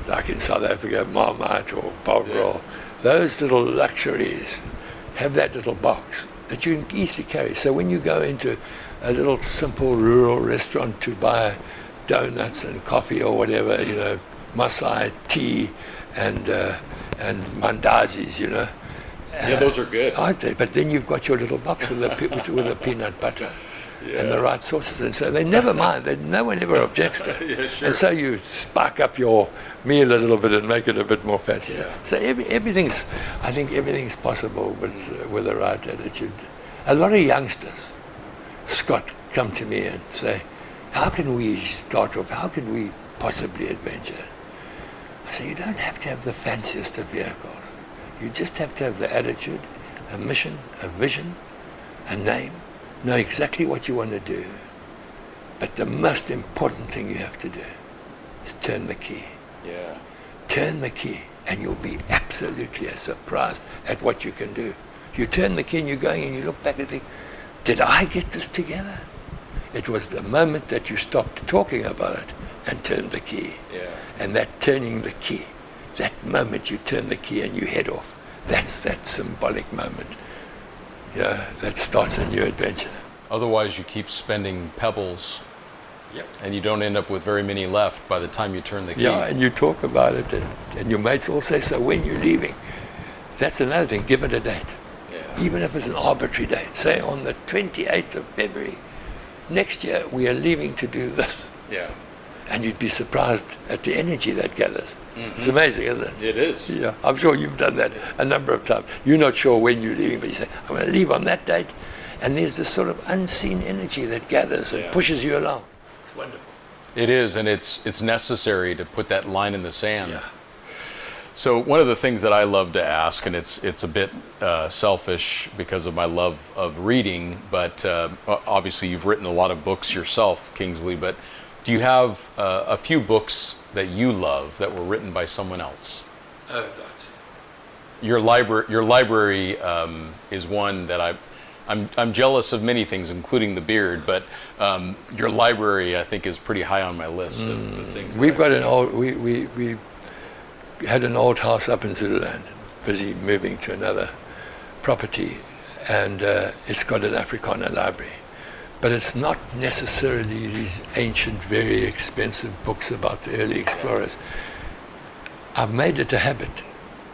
like in South Africa, Marmite or bog roll, those little luxuries have that little box that you can easily carry. So when you go into a little simple rural restaurant to buy donuts and coffee or whatever, Masai tea and mandazis, Yeah, those are good. Aren't they? But then you've got your little box with a peanut butter and the right sauces, and so they never mind. No one ever objects to it. Yeah, sure. And so you spark up your meal a little bit and make it a bit more fancy. Yeah. So I think everything's possible with the right attitude. A lot of youngsters, Scott, come to me and say, how can we start off? How can we possibly adventure? I say, you don't have to have the fanciest of vehicles. You just have to have the attitude, a mission, a vision, a name, know exactly what you want to do. But the most important thing you have to do is turn the key. Yeah. Turn the key, and you'll be absolutely surprised at what you can do. You turn the key and you're going and you look back and think, did I get this together? It was the moment that you stopped talking about it and turned the key. Yeah. And that turning the key, that moment you turn the key and you head off, that's that symbolic moment. Yeah, that starts a new adventure. Otherwise, you keep spending pebbles, Yep. and you don't end up with very many left by the time you turn the key. Yeah, and you talk about it, and your mates all say, so when you're leaving, that's another thing, give it a date. Yeah. Even if it's an arbitrary date. Say on the 28th of February, next year we are leaving to do this. Yeah. And you'd be surprised at the energy that gathers. It's amazing, isn't it? It is. Yeah, I'm sure you've done that a number of times. You're not sure when you're leaving, but you say, I'm going to leave on that date. And there's this sort of unseen energy that gathers and pushes you along. It's wonderful. It is, and it's necessary to put that line in the sand. Yeah. So one of the things that I love to ask, and it's a bit selfish because of my love of reading, but obviously you've written a lot of books yourself, Kingsley, but do you have a few books that you love that were written by someone else? Oh, lots. Your library is one that I'm jealous of many things, including the beard, but your library, I think, is pretty high on my list of things. We've got we had an old house up in Zululand, busy moving to another property, and it's got an Afrikaner library. But it's not necessarily these ancient, very expensive books about the early explorers. I've made it a habit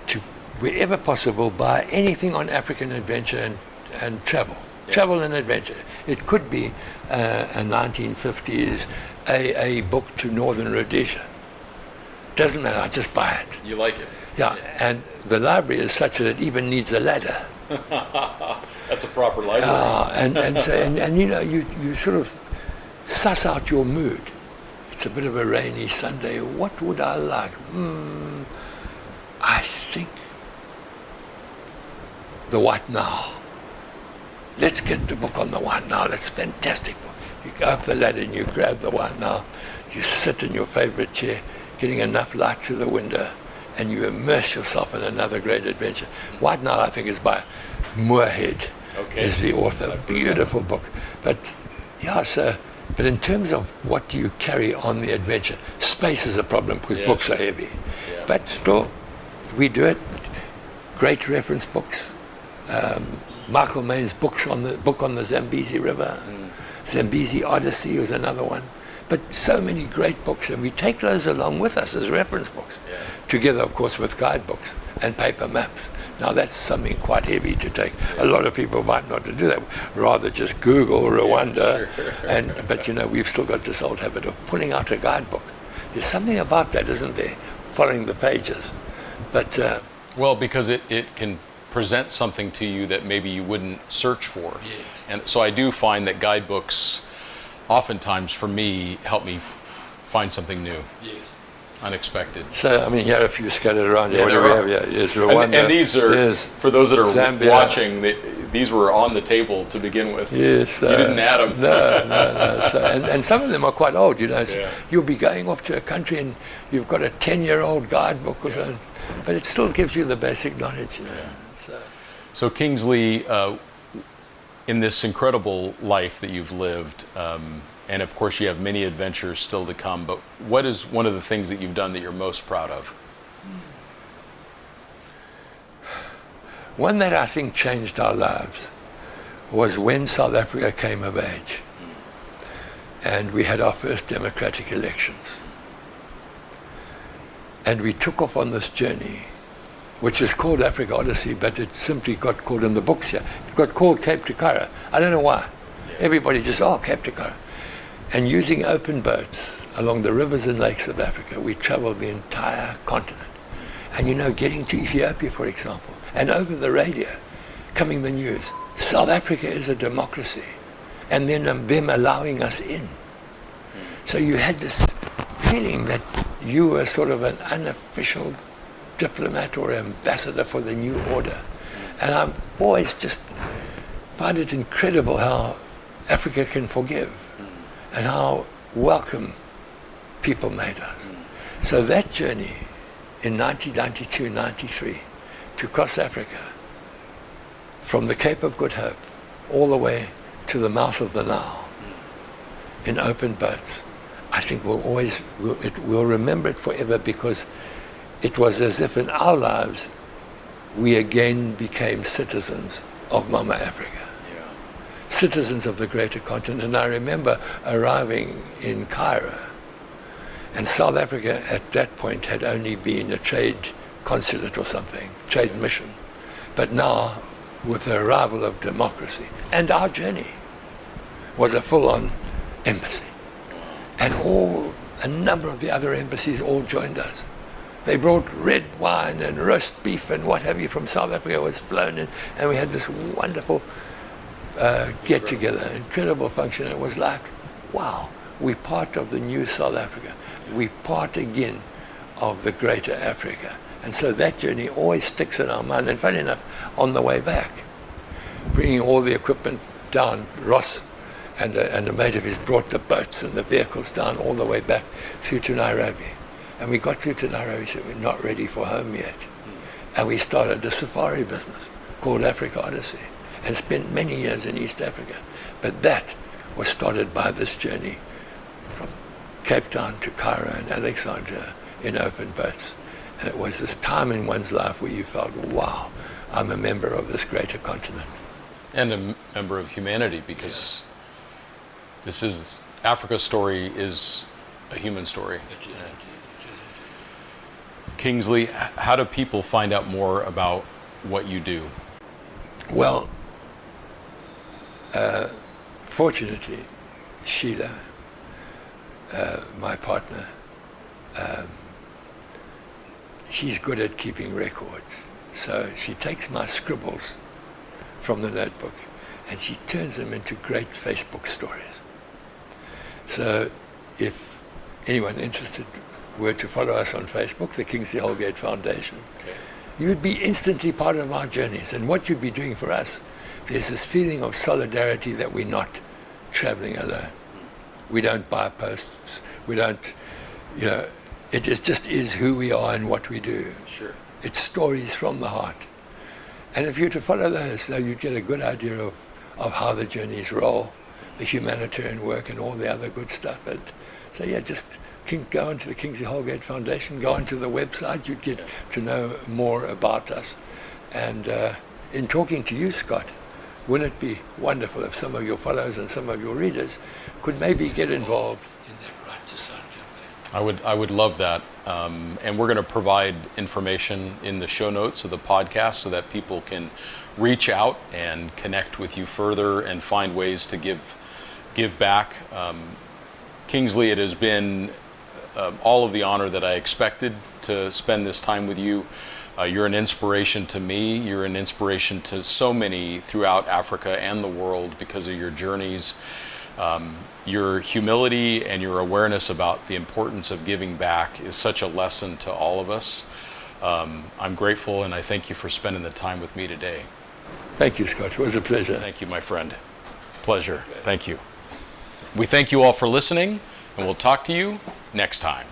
to, wherever possible, buy anything on African adventure and travel. Yeah. Travel and adventure. It could be a 1950s AA book to Northern Rhodesia. Doesn't matter, I just buy it. You like it? Yeah, and the library is such that it even needs a ladder. That's a proper library. And you know, you sort of suss out your mood. It's a bit of a rainy Sunday. What would I like? I think the White Nile. Let's get the book on the White Nile. It's a fantastic book. You go up the ladder and you grab the White Nile. You sit in your favorite chair, getting enough light through the window, and you immerse yourself in another great adventure. White Nile, I think, is by Moorhead, is the author. Beautiful book. But yeah, but in terms of what do you carry on the adventure, space is a problem because books are heavy. Yeah. But still, we do it. Great reference books. Michael Main's book on the Zambezi River. Zambezi Odyssey was another one. But so many great books, and we take those along with us as reference books, together, of course, with guidebooks and paper maps. Now, that's something quite heavy to take. A lot of people might not do that, rather just Google Rwanda. Sure. But, you know, we've still got this old habit of pulling out a guidebook. There's something about that, isn't there, following the pages. But Well, because it can present something to you that maybe you wouldn't search for. Yes. And so I do find that guidebooks, oftentimes for me, help me find something new. yes. Unexpected. So, I mean, here are a few scattered around here. Yeah, What do there we are. have here? There's Rwanda. And these are, there's for those that are Zambia. watching, these were on the table to begin with. Yes. You didn't add them. No. So, and some of them are quite old, you know. So Yeah. you'll be going off to a country and you've got a 10-year-old guidebook or something, but it still gives you the basic knowledge, you know. So Kingsley, in this incredible life that you've lived, and of course you have many adventures still to come, but what is one of the things that you've done that you're most proud of? One that I think changed our lives was when South Africa came of age and we had our first democratic elections. And we took off on this journey, which is called Africa Odyssey, but it simply got called in the books here. It got called Cape to Cairo. I don't know why. Everybody just, Cape to Cairo. And using open boats along the rivers and lakes of Africa, we traveled the entire continent. And you know, getting to Ethiopia, for example, and over the radio, coming the news, South Africa is a democracy, and then them allowing us in. So you had this feeling that you were sort of an unofficial diplomat or ambassador for the new order. And I've always just find it incredible how Africa can forgive and how welcome people made us. So that journey in 1992-93 to cross Africa from the Cape of Good Hope all the way to the mouth of the Nile in open boats, I think we'll remember it forever, because it was as if in our lives we again became citizens of Mama Africa, citizens of the greater continent. And I remember arriving in Cairo, and South Africa at that point had only been a trade consulate or something, trade mission. But now, with the arrival of democracy, and our journey was a full-on embassy. And a number of the other embassies all joined us. They brought red wine and roast beef and what have you from South Africa was flown in, and we had this wonderful get-together, incredible function. It was like, wow, we're part of the new South Africa. We're part again of the greater Africa. And so that journey always sticks in our mind. And funny enough, on the way back, bringing all the equipment down, Ross and a mate of his brought the boats and the vehicles down all the way back through to Nairobi. And we got through to Nairobi, said, we're not ready for home yet. And we started a safari business called Africa Odyssey and spent many years in East Africa. But that was started by this journey from Cape Town to Cairo and Alexandria in open boats. And it was this time in one's life where you felt, wow, I'm a member of this greater continent. And a member of humanity, because Africa's story is a human story. Kingsley, how do people find out more about what you do? Well, fortunately, Sheila, my partner, she's good at keeping records. So she takes my scribbles from the notebook and she turns them into great Facebook stories. So if anyone interested were to follow us on Facebook, the Kingsley Holgate Foundation, you'd be instantly part of our journeys. And what you'd be doing for us, there's this feeling of solidarity that we're not traveling alone. We don't buy posts. We don't, it just is who we are and what we do. Sure. It's stories from the heart. And if you were to follow those, you'd get a good idea of how the journeys roll, the humanitarian work and all the other good stuff. And so just go into the Kingsley Holgate Foundation, go onto the website, you'd get to know more about us. And in talking to you, Scott, wouldn't it be wonderful if some of your followers and some of your readers could maybe get involved in that Right to Sound campaign? I would love that. And we're going to provide information in the show notes of the podcast so that people can reach out and connect with you further and find ways to give back. Kingsley, it has been all of the honor that I expected to spend this time with you. You're an inspiration to me. You're an inspiration to so many throughout Africa and the world because of your journeys. Your humility and your awareness about the importance of giving back is such a lesson to all of us. I'm grateful, and I thank you for spending the time with me today. Thank you, Scott. It was a pleasure. Thank you, my friend. Pleasure. Thank you. We thank you all for listening, and we'll talk to you next time.